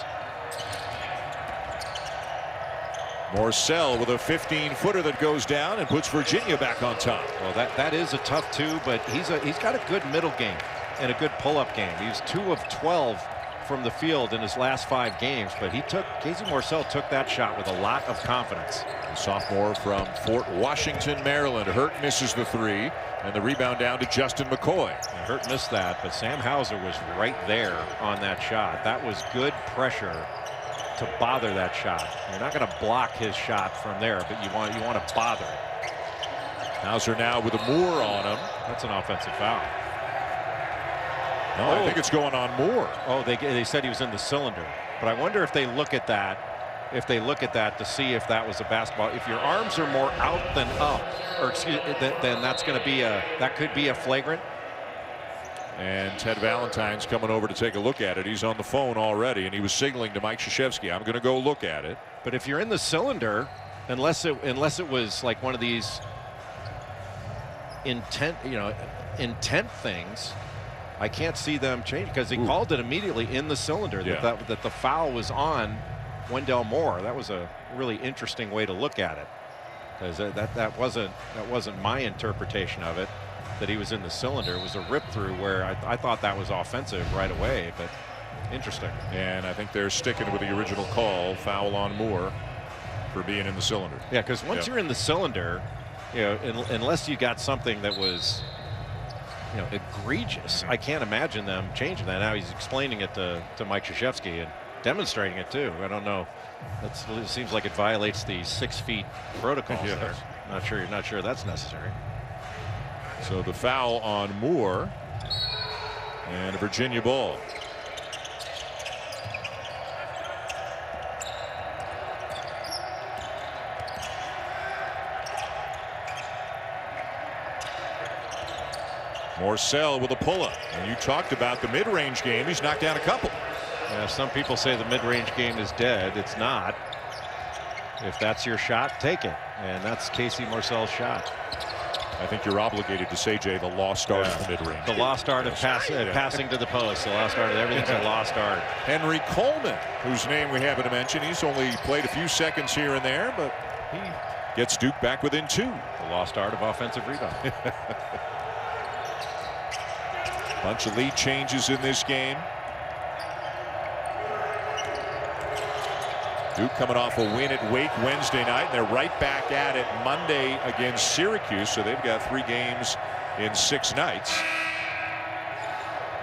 Morcell with a 15-footer that goes down and puts Virginia back on top. Well, that is a tough two, but he's got a good middle game and a good pull-up game. He's 2 of 12 from the field in his last 5 games, but Casey Morcell took that shot with a lot of confidence. The sophomore from Fort Washington, Maryland. Hurt misses the 3, and the rebound down to Justin McCoy. And Hurt missed that, but Sam Hauser was right there on that shot. That was good pressure to bother that shot. You're not going to block his shot from there, but you want to bother it. Hauser now with a Moore on him. That's an offensive foul. No, I think it's going on Moore. Oh, they said he was in the cylinder, but I wonder if they look at that. If they look at that to see if that was a basketball. If your arms are more out than up, or excuse, then that's going to be that could be a flagrant. And Ted Valentine's coming over to take a look at it. He's on the phone already, and he was signaling to Mike Krzyzewski, I'm going to go look at it. But if you're in the cylinder, unless it was like one of these intent things, I can't see them change, because he called it immediately in the cylinder that the foul was on Wendell Moore. That was a really interesting way to look at it, because that wasn't my interpretation of it, that he was in the cylinder. It was a rip through where I thought that was offensive right away, but interesting. And I think they're sticking with the original call, foul on Moore for being in the cylinder. Yeah, because once you're in the cylinder, unless you got something that was egregious, I can't imagine them changing that. Now he's explaining it to Mike Krzyzewski and demonstrating it too. I don't know. It seems like it violates the 6 feet protocols there. Not sure that's necessary. So the foul on Moore, and a Virginia ball. Morcell with a pull-up. And you talked about the mid-range game. He's knocked down a couple. Yeah, some people say the mid-range game is dead. It's not. If that's your shot, take it. And that's Casey Morcell's shot. I think you're obligated to say, Jay, the lost art of the mid-range. The lost art of passing to the post. The lost art of everything's a lost art. Henry Coleman, whose name we haven't mentioned. He's only played a few seconds here and there, but he gets Duke back within 2. The lost art of offensive rebound. Bunch of lead changes in this game. Duke coming off a win at Wake Wednesday night, and they're right back at it Monday against Syracuse, so they've got 3 games in 6 nights.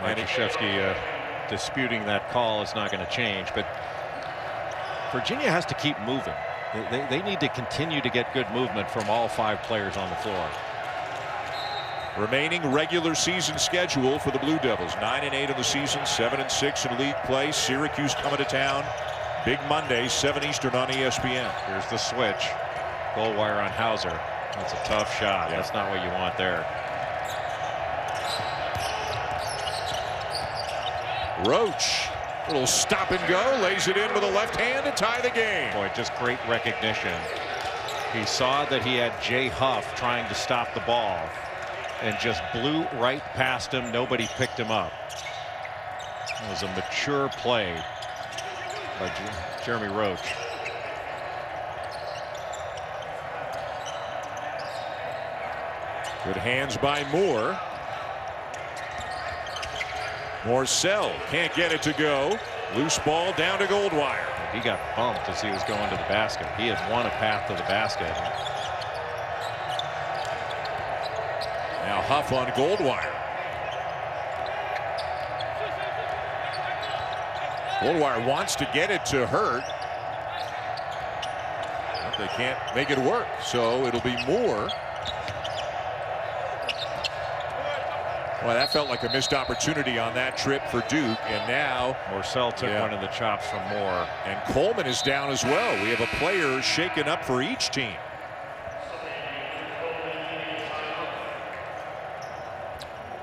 Mike Krzyzewski disputing that call is not going to change, but Virginia has to keep moving. They need to continue to get good movement from all 5 players on the floor. Remaining regular season schedule for the Blue Devils: 9-8 in the season, 7-6 in league play. Syracuse coming to town. Big Monday, 7 Eastern on ESPN. Here's the switch. Goldwire on Hauser. That's a tough shot. That's not what you want there. Roach, little stop and go, lays it in with a left hand to tie the game. Boy, just great recognition. He saw that he had Jay Huff trying to stop the ball and just blew right past him. Nobody picked him up. It was a mature play by Jeremy Roach. Good hands by Moore. Morcell can't get it to go. Loose ball down to Goldwire. He got bumped as he was going to the basket. He had won a path to the basket. Now Huff on Goldwire. Goldwire wants to get it to Hurt, but they can't make it work, so it'll be Moore. Well, that felt like a missed opportunity on that trip for Duke, and now Morcell took one of the chops from Moore. And Coleman is down as well. We have a player shaken up for each team.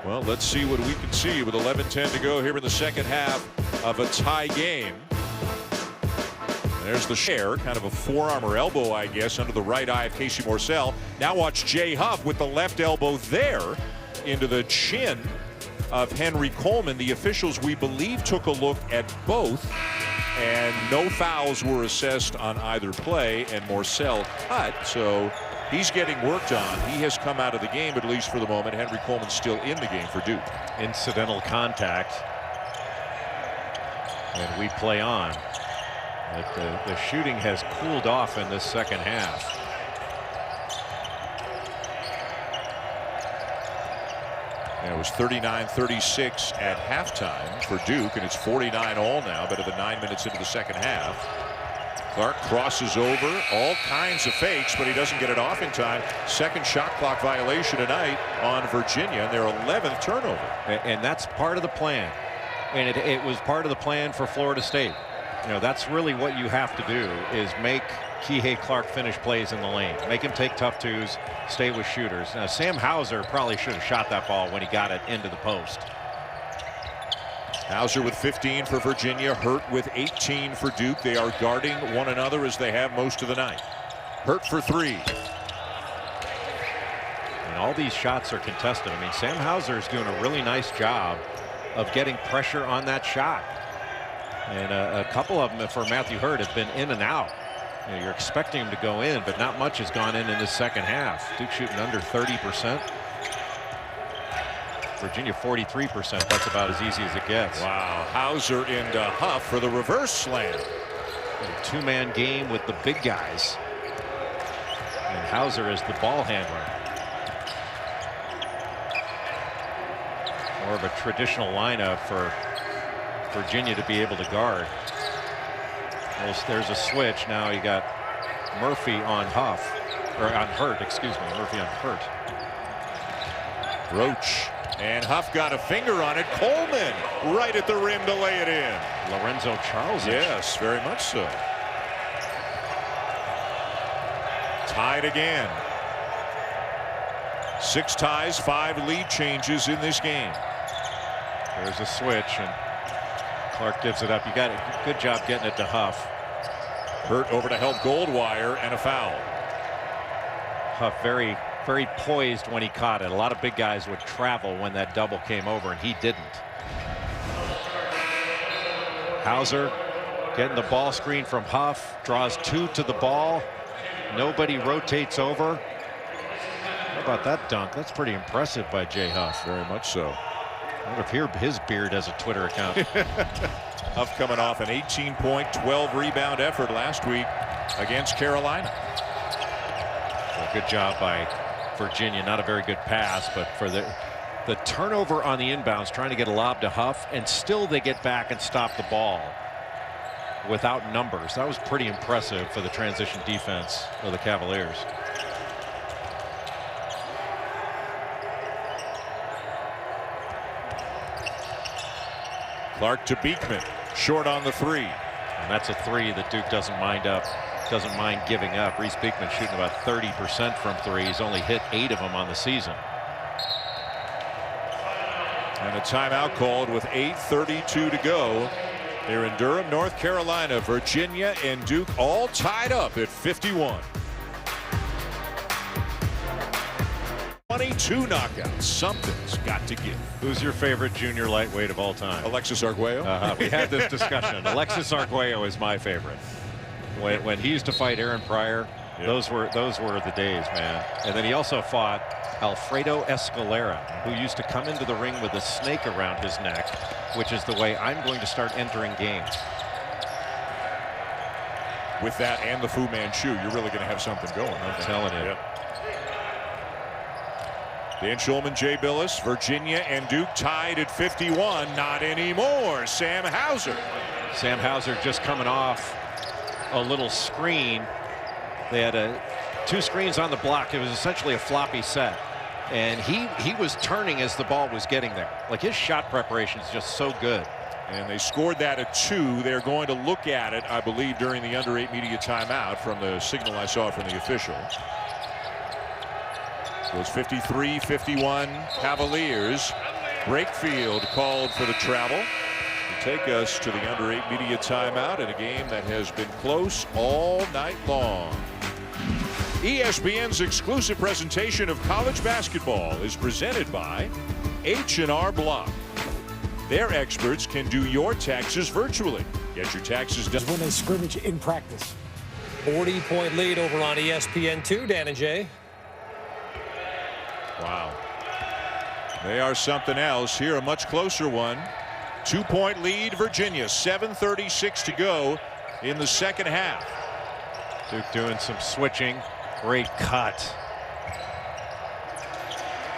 Well, let's see what we can see with 11:10 to go here in the second half of a tie game. There's the share, kind of a forearm or elbow, I guess, under the right eye of Casey Morcell. Now watch Jay Huff with the left elbow there. into the chin of Henry Coleman. The officials, we believe, took a look at both, and no fouls were assessed on either play, and Morcell cut, so he's getting worked on. He has come out of the game, at least for the moment. Henry Coleman's still in the game for Duke. Incidental contact, and we play on. But the shooting has cooled off in this second half. And it was 39-36 at halftime for Duke, and it's 49 all now, better than 9 minutes into the second half. Clark crosses over, all kinds of fakes, but he doesn't get it off in time. Second shot clock violation tonight on Virginia, and their 11th turnover. And that's part of the plan. And it was part of the plan for Florida State. You know, that's really what you have to do, is make Kihei Clark finish plays in the lane. Make him take tough twos, stay with shooters. Now, Sam Hauser probably should have shot that ball when he got it into the post. Hauser with 15 for Virginia, Hurt with 18 for Duke. They are guarding one another as they have most of the night. Hurt for three. And all these shots are contested. I mean, Sam Hauser is doing a really nice job of getting pressure on that shot. And a couple of them for Matthew Hurt have been in and out. You know, you're expecting him to go in, but not much has gone in the second half. Duke shooting under 30%. Virginia 43%. That's about as easy as it gets. Wow. Hauser into Huff for the reverse slam. A two-man game with the big guys. And Hauser is the ball handler. More of a traditional lineup for Virginia to be able to guard. Well, there's a switch. Now you got Murphy on Huff, or on Hurt, excuse me. Murphy on Hurt. Roach. And Huff got a finger on it. Coleman right at the rim to lay it in. Lorenzo Charles. Yes, very much so. Tied again. 6 ties, 5 lead changes in this game. There's a switch, and Clark gives it up. You got it. Good job getting it to Huff. Hurt over to help Goldwire, and a foul. Huff very poised when he caught it. A lot of big guys would travel when that double came over, and he didn't. Hauser getting the ball screen from Huff, draws 2 to the ball. Nobody rotates over. How about that dunk? That's pretty impressive by Jay Huff. Very much so. I wonder if his beard has a Twitter account. Huff coming off an 18-point, 12-rebound effort last week against Carolina. A good job by Virginia. Not a very good pass, but for the turnover on the inbounds, trying to get a lob to Huff, and still they get back and stop the ball without numbers. That was pretty impressive for the transition defense of the Cavaliers. Clark to Beekman, short on the 3. And that's a 3 that Duke doesn't mind giving up. Reese Beekman shooting about 30% from 3. He's only hit 8 of them on the season. And a timeout called with 8:32 to go. They're in Durham, North Carolina. Virginia and Duke all tied up at 51. 22 knockouts. Something's got to give. Who's your favorite junior lightweight of all time? Alexis Arguello. We had this discussion. Alexis Arguello is my favorite. When he used to fight Aaron Pryor, yep. those were the days, man. And then he also fought Alfredo Escalera, who used to come into the ring with a snake around his neck, which is the way I'm going to start entering games. With that and the Fu Manchu, you're really going to have something going. I'm telling you. Yep. Dan Schulman, Jay Billis, Virginia and Duke tied at 51. Not anymore. Sam Hauser. Sam Hauser just coming off a little screen. They had 2 screens on the block. It was essentially a floppy set, and he was turning as the ball was getting there. Like, his shot preparation is just so good. And they scored that at 2. They're going to look at it, I believe, during the under 8 media timeout from the signal I saw from the official. So it's 53-51 Cavaliers. Brakefield called for the travel to take us to the under 8 media timeout in a game that has been close all night long. ESPN's exclusive presentation of college basketball is presented by H&R Block. Their experts can do your taxes virtually. Get your taxes done. When they scrimmage in practice. 40-point lead over on ESPN2, Dan and Jay. Wow. They are something else. Here, a much closer one. 2-point lead, Virginia. 7:36 to go in the second half. Duke doing some switching. Great cut.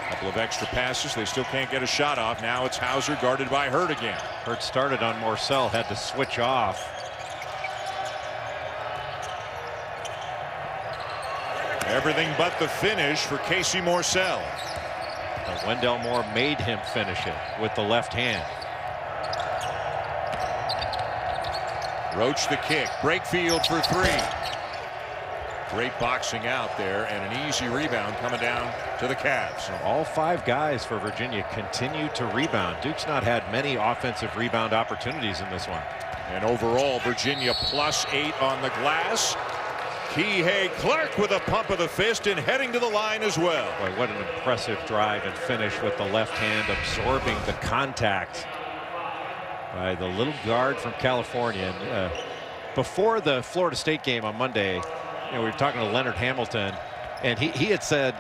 Couple of extra passes. They still can't get a shot off. Now it's Hauser guarded by Hurt again. Hurt started on Morsell, had to switch off. Everything but the finish for Casey Morsell. Wendell Moore made him finish it with the left hand. Roach the kick. Brakefield for three. Great boxing out there and an easy rebound coming down to the Cavs. All 5 guys for Virginia continue to rebound. Duke's not had many offensive rebound opportunities in this one. And overall, Virginia +8 on the glass. Kihei Clark with a pump of the fist and heading to the line as well. Boy, what an impressive drive and finish with the left hand, absorbing the contact by the little guard from California. And, before the Florida State game on Monday, we were talking to Leonard Hamilton, and he had said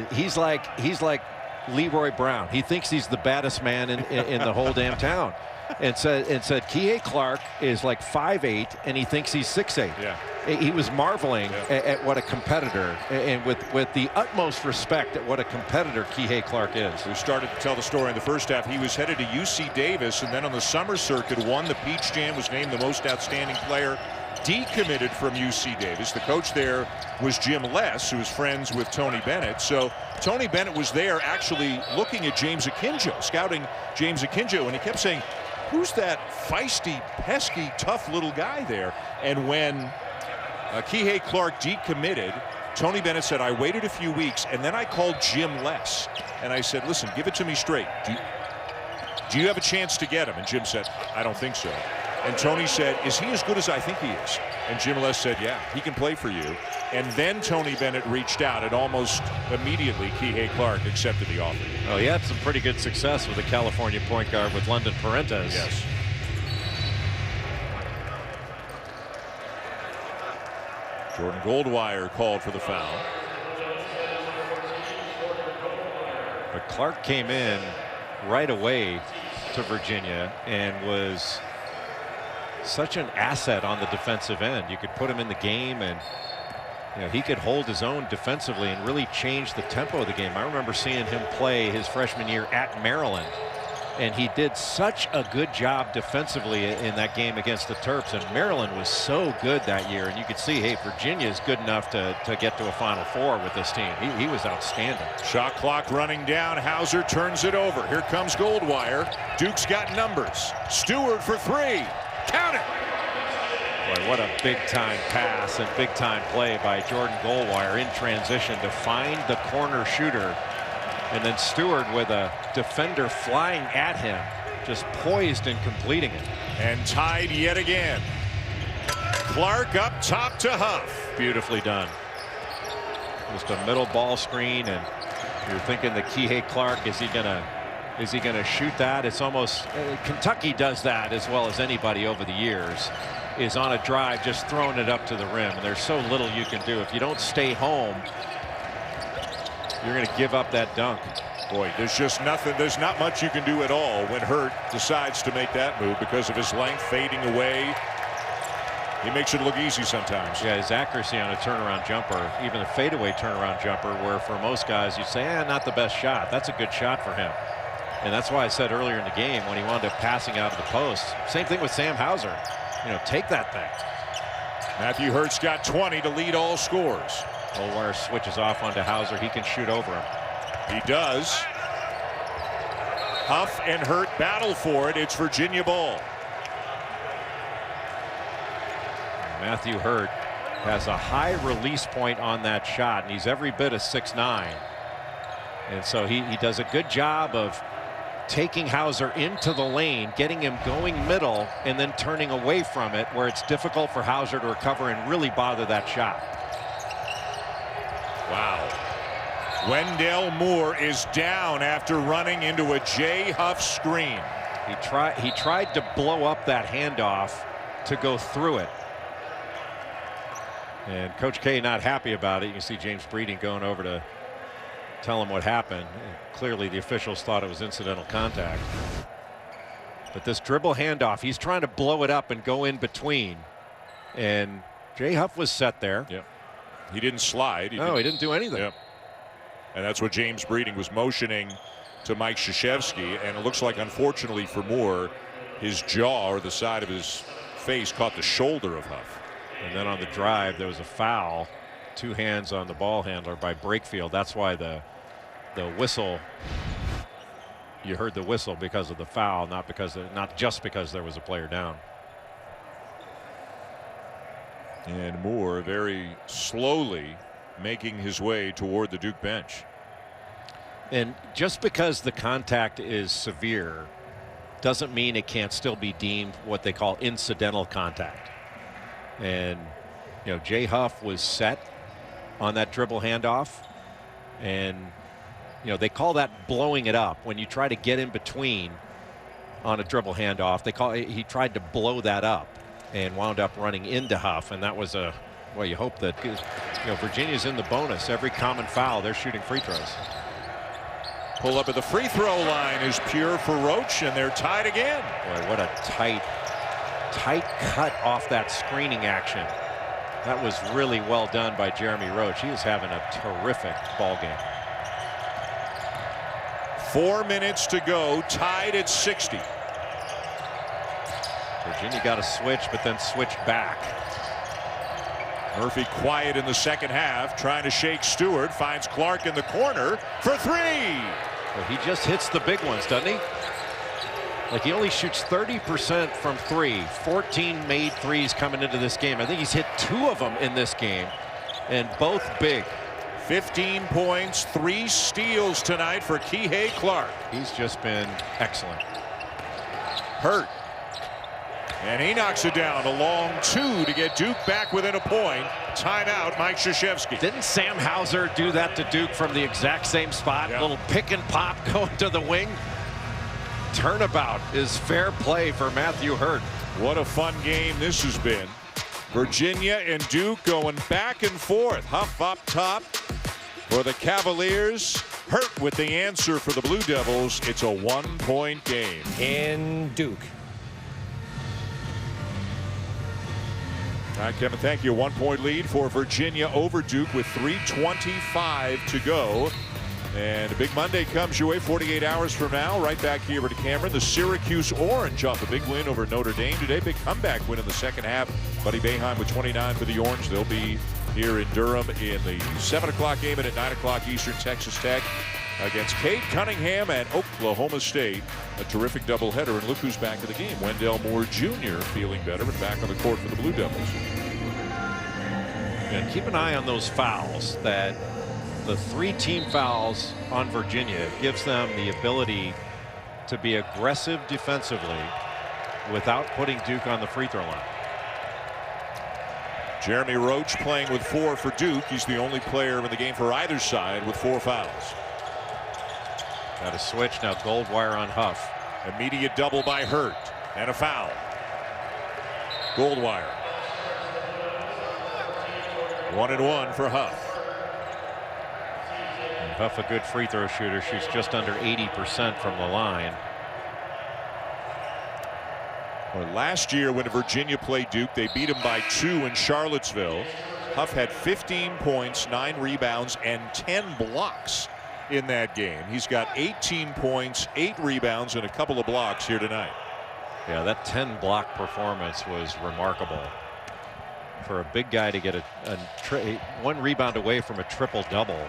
he's like Leroy Brown. He thinks he's the baddest man in the whole damn town, and said Kihei Clark is like 5'8" and he thinks he's 6'8". Yeah. He was marveling at what a competitor, and with the utmost respect at what a competitor Kihei Clark is. We started to tell the story in the first half. He was headed to UC Davis, and then on the summer circuit won the Peach Jam, was named the most outstanding player. Decommitted from UC Davis. The coach there was Jim Les, who was friends with Tony Bennett. So Tony Bennett was there actually looking at James Akinjo, scouting James Akinjo, and he kept saying, who's that feisty, pesky, tough little guy there? And when Kihei Clark decommitted, Tony Bennett said, I waited a few weeks, and then I called Jim Les, and I said, listen, give it to me straight. Do you have a chance to get him? And Jim said, I don't think so. And Tony said, is he as good as I think he is? And Jim Les said, yeah, he can play for you. And then Tony Bennett reached out, and almost immediately Kihei Clark accepted the offer. Well, he had some pretty good success with the California point guard with London Parentes. Yes. Jordan Goldwire called for the foul. But Clark came in right away to Virginia and was such an asset on the defensive end. You could put him in the game, and he could hold his own defensively and really change the tempo of the game. I remember seeing him play his freshman year at Maryland, and he did such a good job defensively in that game against the Terps. And Maryland was so good that year, and you could see, hey, Virginia is good enough to get to a Final Four with this team. He was outstanding. Shot clock running down. Hauser turns it over. Here comes Goldwire. Duke's got numbers. Stewart for three. Count it. Boy, what a big-time pass and big-time play by Jordan Goldwire in transition to find the corner shooter. And then Stewart with a defender flying at him, just poised and completing it. And tied yet again. Clark up top to Huff. Beautifully done. Just a middle ball screen, and you're thinking the Kihei Clark, is he gonna shoot that? It's almost Kentucky does that as well as anybody over the years, is on a drive just throwing it up to the rim, and there's so little you can do. If you don't stay home, you're going to give up that dunk. Boy, there's just nothing. There's not much you can do at all when Hurt decides to make that move because of his length fading away. He makes it look easy sometimes. Yeah, his accuracy on a turnaround jumper, even a fadeaway turnaround jumper, where for most guys you'd say, not the best shot. That's a good shot for him. And that's why I said earlier in the game when he wound up passing out of the post. Same thing with Sam Hauser. Take that thing. Matthew Hurt's got 20 to lead all scores. Goldwire switches off onto Hauser. He can shoot over him. He does. Huff and Hurt battle for it. It's Virginia ball. Matthew Hurt has a high release point on that shot, and he's every bit of 6'9". And so he does a good job of taking Hauser into the lane, getting him going middle, and then turning away from it, where it's difficult for Hauser to recover and really bother that shot. Wow. Wendell Moore is down after running into a Jay Huff screen. He tried to blow up that handoff to go through it. And Coach K not happy about it. You can see James Breeding going over to tell him what happened. Clearly the officials thought it was incidental contact. But this dribble handoff, he's trying to blow it up and go in between. And Jay Huff was set there. Yep. He didn't slide. He didn't do anything. Yep. And that's what James Breeding was motioning to Mike Krzyzewski. And it looks like, unfortunately for Moore, his jaw or the side of his face caught the shoulder of Huff. And then on the drive, there was a foul. 2 hands on the ball handler by Brakefield. That's why the whistle. You heard the whistle because of the foul, not just because there was a player down. And Moore very slowly making his way toward the Duke bench. And just because the contact is severe doesn't mean it can't still be deemed what they call incidental contact. And you know, Jay Huff was set on that dribble handoff, and you know, they call that blowing it up. When you try to get in between on a dribble handoff, he tried to blow that up and wound up running into Huff, and that was well, you hope that, you know, Virginia's in the bonus. Every common foul, they're shooting free throws. Pull up at the free throw line is pure for Roach, and they're tied again. Boy, what a tight cut off that screening action. That was really well done by Jeremy Roach. He is having a terrific ball game. 4 minutes to go, tied at 60. Virginia got a switch, but then switched back. Murphy quiet in the second half, trying to shake Stewart, finds Clark in the corner for 3. Well, he just hits the big ones, doesn't he? Like, he only shoots 30% from 3. 14 made threes coming into this game. I think he's hit 2 of them in this game, and both big. 15 points, 3 steals tonight for Kihei Clark. He's just been excellent. Hurt. And he knocks it down. A long 2 to get Duke back within a point. Timeout, Mike Krzyzewski. Didn't Sam Hauser do that to Duke from the exact same spot? Yeah. Little pick and pop going to the wing. Turnabout is fair play for Matthew Hurt. What a fun game this has been. Virginia and Duke going back and forth. Huff up top for the Cavaliers. Hurt with the answer for the Blue Devils. It's a 1-point game. In Duke. All right, Kevin, thank you. 1-point lead for Virginia over Duke with 3:25 to go. And a big Monday comes your way 48 hours from now. Right back here at Cameron. The Syracuse Orange off a big win over Notre Dame today. Big comeback win in the second half. Buddy Boeheim with 29 for the Orange. They'll be here in Durham in the 7 o'clock game, and at 9 o'clock Eastern, Texas Tech against Cade Cunningham and Oklahoma State. A terrific doubleheader. And look who's back in the game. Wendell Moore Jr. feeling better and back on the court for the Blue Devils. And keep an eye on those fouls. That the 3 team fouls on Virginia gives them the ability to be aggressive defensively without putting Duke on the free throw line. Jeremy Roach playing with 4 for Duke. He's the only player in the game for either side with 4 fouls. Got a switch now. Goldwire on Huff. Immediate double by Hurt and a foul. Goldwire. 1-and-1 for Huff. And Huff, a good free throw shooter, shoots just under 80% from the line. Well, last year when Virginia played Duke, they beat them by 2 in Charlottesville. Huff had 15 points, 9 rebounds, and 10 blocks in that game. He's got 18 points, 8 rebounds, and a couple of blocks here tonight. Yeah, that 10 block performance was remarkable. For a big guy to get one rebound away from a triple double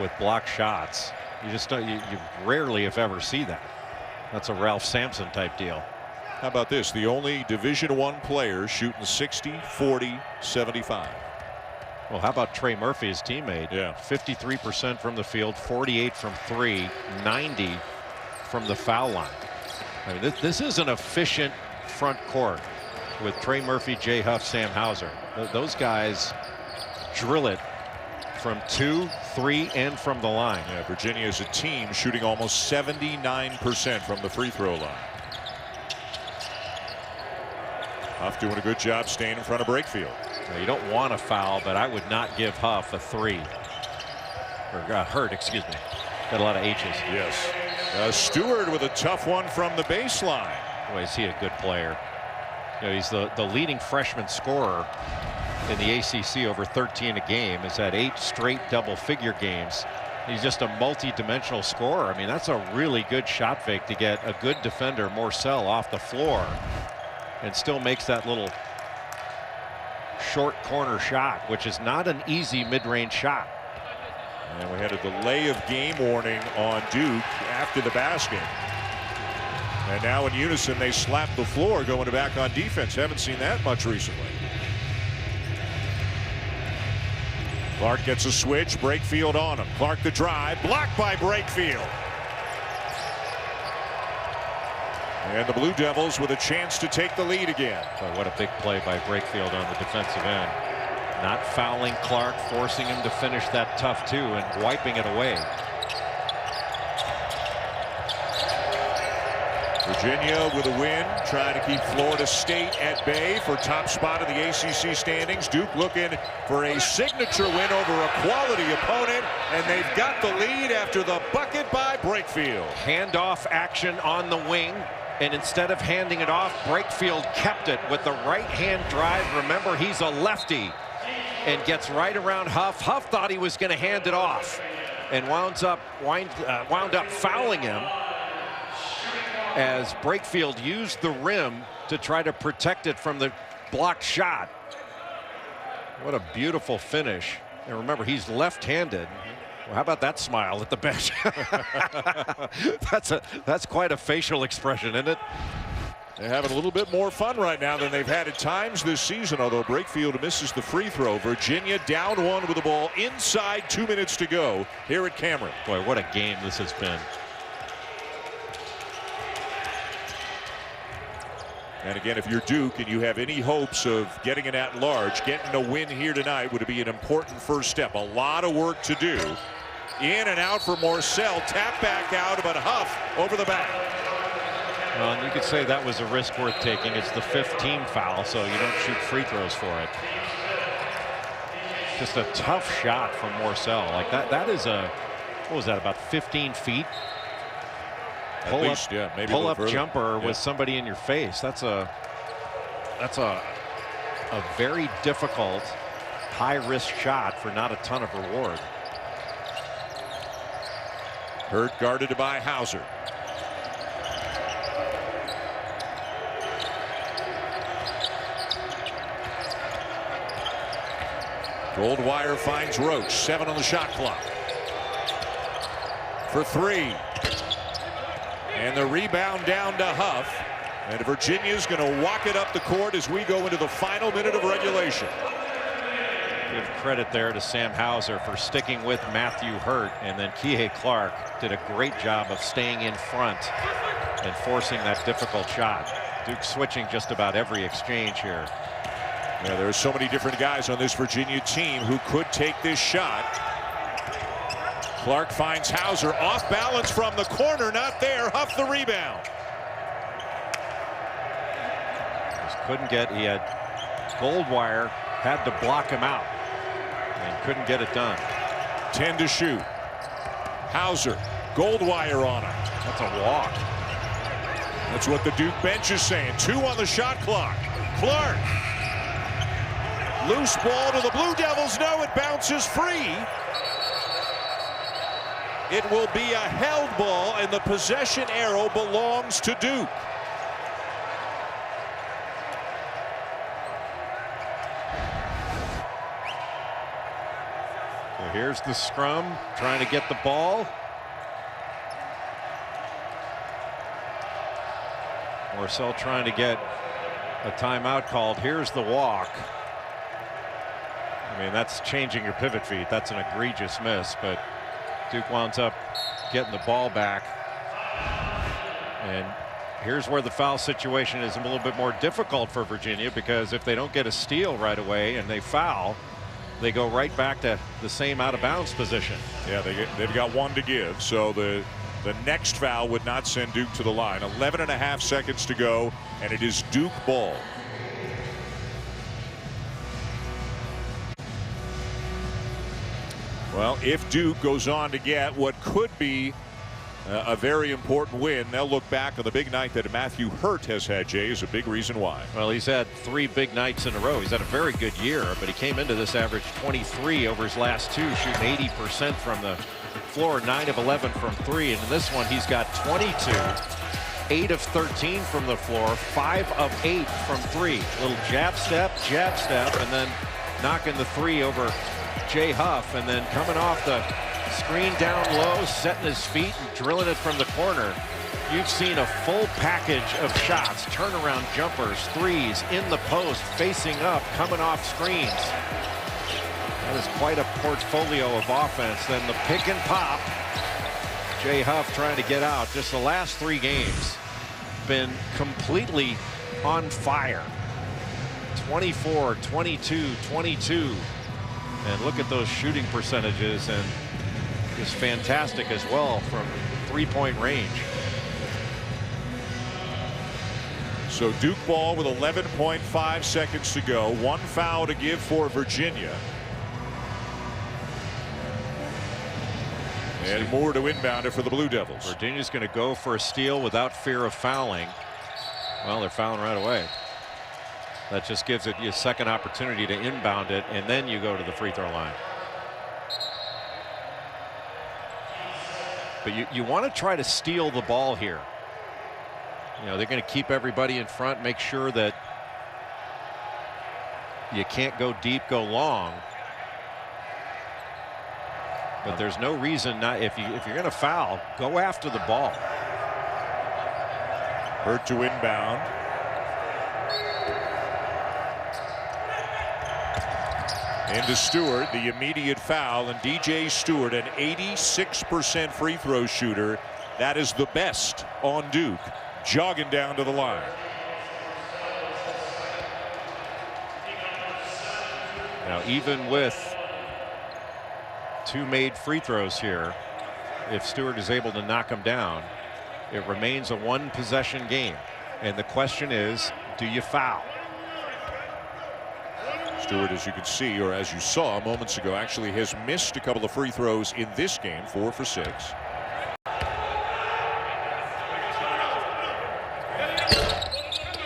with block shots, you just don't, you rarely if ever see that. That's a Ralph Sampson type deal. How about this? The only Division I player shooting 60, 40, 75. Well, how about Trey Murphy, his teammate? Yeah. 53% from the field, 48 from 3, 90 from the foul line. I mean, this is an efficient front court with Trey Murphy, Jay Huff, Sam Hauser. Those guys drill it from 2, 3, and from the line. Yeah, Virginia as a team shooting almost 79% from the free throw line. Huff doing a good job staying in front of Brakefield. Now, you don't want a foul, but I would not give Huff a 3. Or Hurt, excuse me. Got a lot of H's. Yes. Stewart with a tough one from the baseline. Boy, is he a good player. You know, he's the leading freshman scorer in the ACC, over 13 a game. Has had 8 straight double-figure games. He's just a multi-dimensional scorer. I mean, that's a really good shot fake to get a good defender, Morcell, off the floor, and still makes that little short corner shot, which is not an easy mid-range shot. And we had a delay of game warning on Duke after the basket. And now in unison they slap the floor going back on defense. Haven't seen that much recently. Clark gets a switch. Brakefield on him. Clark the drive. Blocked by Brakefield. And the Blue Devils with a chance to take the lead again. Boy, what a big play by Brakefield on the defensive end. Not fouling Clark, forcing him to finish that tough 2 and wiping it away. Virginia with a win, trying to keep Florida State at bay for top spot of the ACC standings. Duke looking for a signature win over a quality opponent, and they've got the lead after the bucket by Brakefield. Handoff action on the wing, and instead of handing it off, Brakefield kept it with the right-hand drive. Remember, he's a lefty, and gets right around Huff. Huff thought he was going to hand it off, and wound up fouling him, as Brakefield used the rim to try to protect it from the blocked shot. What a beautiful finish. And remember, he's left-handed. Well, how about that smile at the bench? That's quite a facial expression, isn't it? They're having a little bit more fun right now than they've had at times this season, although Brakefield misses the free throw. Virginia down 1 with the ball inside 2 minutes to go here at Cameron. Boy, what a game this has been. And again, if you're Duke and you have any hopes of getting it at large, getting a win here tonight would be an important first step. A lot of work to do. In and out for Morcell. Tap back out, but Huff over the back. Well, you could say that was a risk worth taking. It's the 5th team foul, so you don't shoot free throws for it. Just a tough shot from Morcell. Like that is a, what was that, about 15 feet? At least, yeah, maybe pull up further. Jumper Yeah. with somebody in your face. That's a very difficult, high risk shot for not a ton of reward. Hurt guarded by Hauser. Goldwire finds Roach. 7 on the shot clock. For 3. And the rebound down to Huff. And Virginia's going to walk it up the court as we go into the final minute of regulation. Give credit there to Sam Hauser for sticking with Matthew Hurt, and then Kihei Clark did a great job of staying in front and forcing that difficult shot. Duke switching just about every exchange here. Yeah, there are so many different guys on this Virginia team who could take this shot. Clark finds Hauser off balance from the corner, not there. Huff the rebound. Just couldn't get, he had Goldwire, had to block him out and couldn't get it done. 10 to shoot. Hauser, Goldwire on him. That's a walk. That's what the Duke bench is saying. 2 on the shot clock. Clark. Loose ball to the Blue Devils. No, it bounces free. It will be a held ball, and the possession arrow belongs to Duke. So here's the scrum, trying to get the ball. Morcell trying to get a timeout called. Here's the walk. I mean, that's changing your pivot feet. That's an egregious miss, but Duke winds up getting the ball back. And here's where the foul situation is a little bit more difficult for Virginia, because if they don't get a steal right away and they foul, they go right back to the same out of bounds position. Yeah, they've got one to give. So the next foul would not send Duke to the line. 11.5 seconds to go, and it is Duke ball. Well, if Duke goes on to get what could be a very important win, they'll look back on the big night that Matthew Hurt has had, Jay, is a big reason why. Well, he's had 3 big nights in a row. He's had a very good year, but he came into this average 23 over his last 2, shooting 80% from the floor, 9 of 11 from 3. And in this one, he's got 22, 8 of 13 from the floor, 5 of 8 from 3. Little jab step, and then knocking the 3 over Jay Huff, and then coming off the screen down low, setting his feet and drilling it from the corner. You've seen a full package of shots, turnaround jumpers, threes, in the post, facing up, coming off screens. That is quite a portfolio of offense. Then the pick and pop. Jay Huff trying to get out. Just the last 3 games been completely on fire. 24, 22, 22. And look at those shooting percentages, and just fantastic as well from 3-point range. So Duke ball with 11.5 seconds to go. 1 foul to give for Virginia. And more to inbound it for the Blue Devils. Virginia's going to go for a steal without fear of fouling. Well, they're fouling right away. That just gives it you a second opportunity to inbound it, and then you go to the free throw line. But you want to try to steal the ball here. You know, they're going to keep everybody in front, make sure that you can't go deep, go long. But there's no reason not, if you're going to foul, go after the ball. Hurt to inbound. Into Stewart, the immediate foul, and DJ Stewart, an 86% free throw shooter. That is the best on Duke, jogging down to the line. Now, even with 2 made free throws here, if Stewart is able to knock him down, it remains a 1-possession game. And the question is, do you foul? Stewart, as you can see, or as you saw moments ago, actually has missed a couple of free throws in this game, 4 for 6.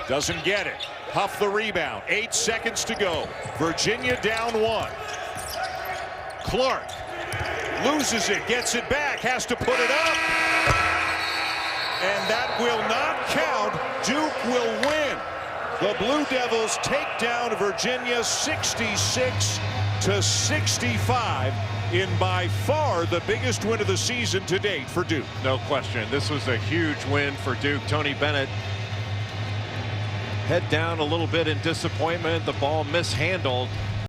Doesn't get it. Huff the rebound. 8 seconds to go. Virginia down 1. Clark loses it, gets it back, has to put it up. And that will not count. Duke will win. The Blue Devils take down Virginia 66-65 in by far the biggest win of the season to date for Duke. No question. This was a huge win for Duke. Tony Bennett head down a little bit in disappointment. The ball mishandled.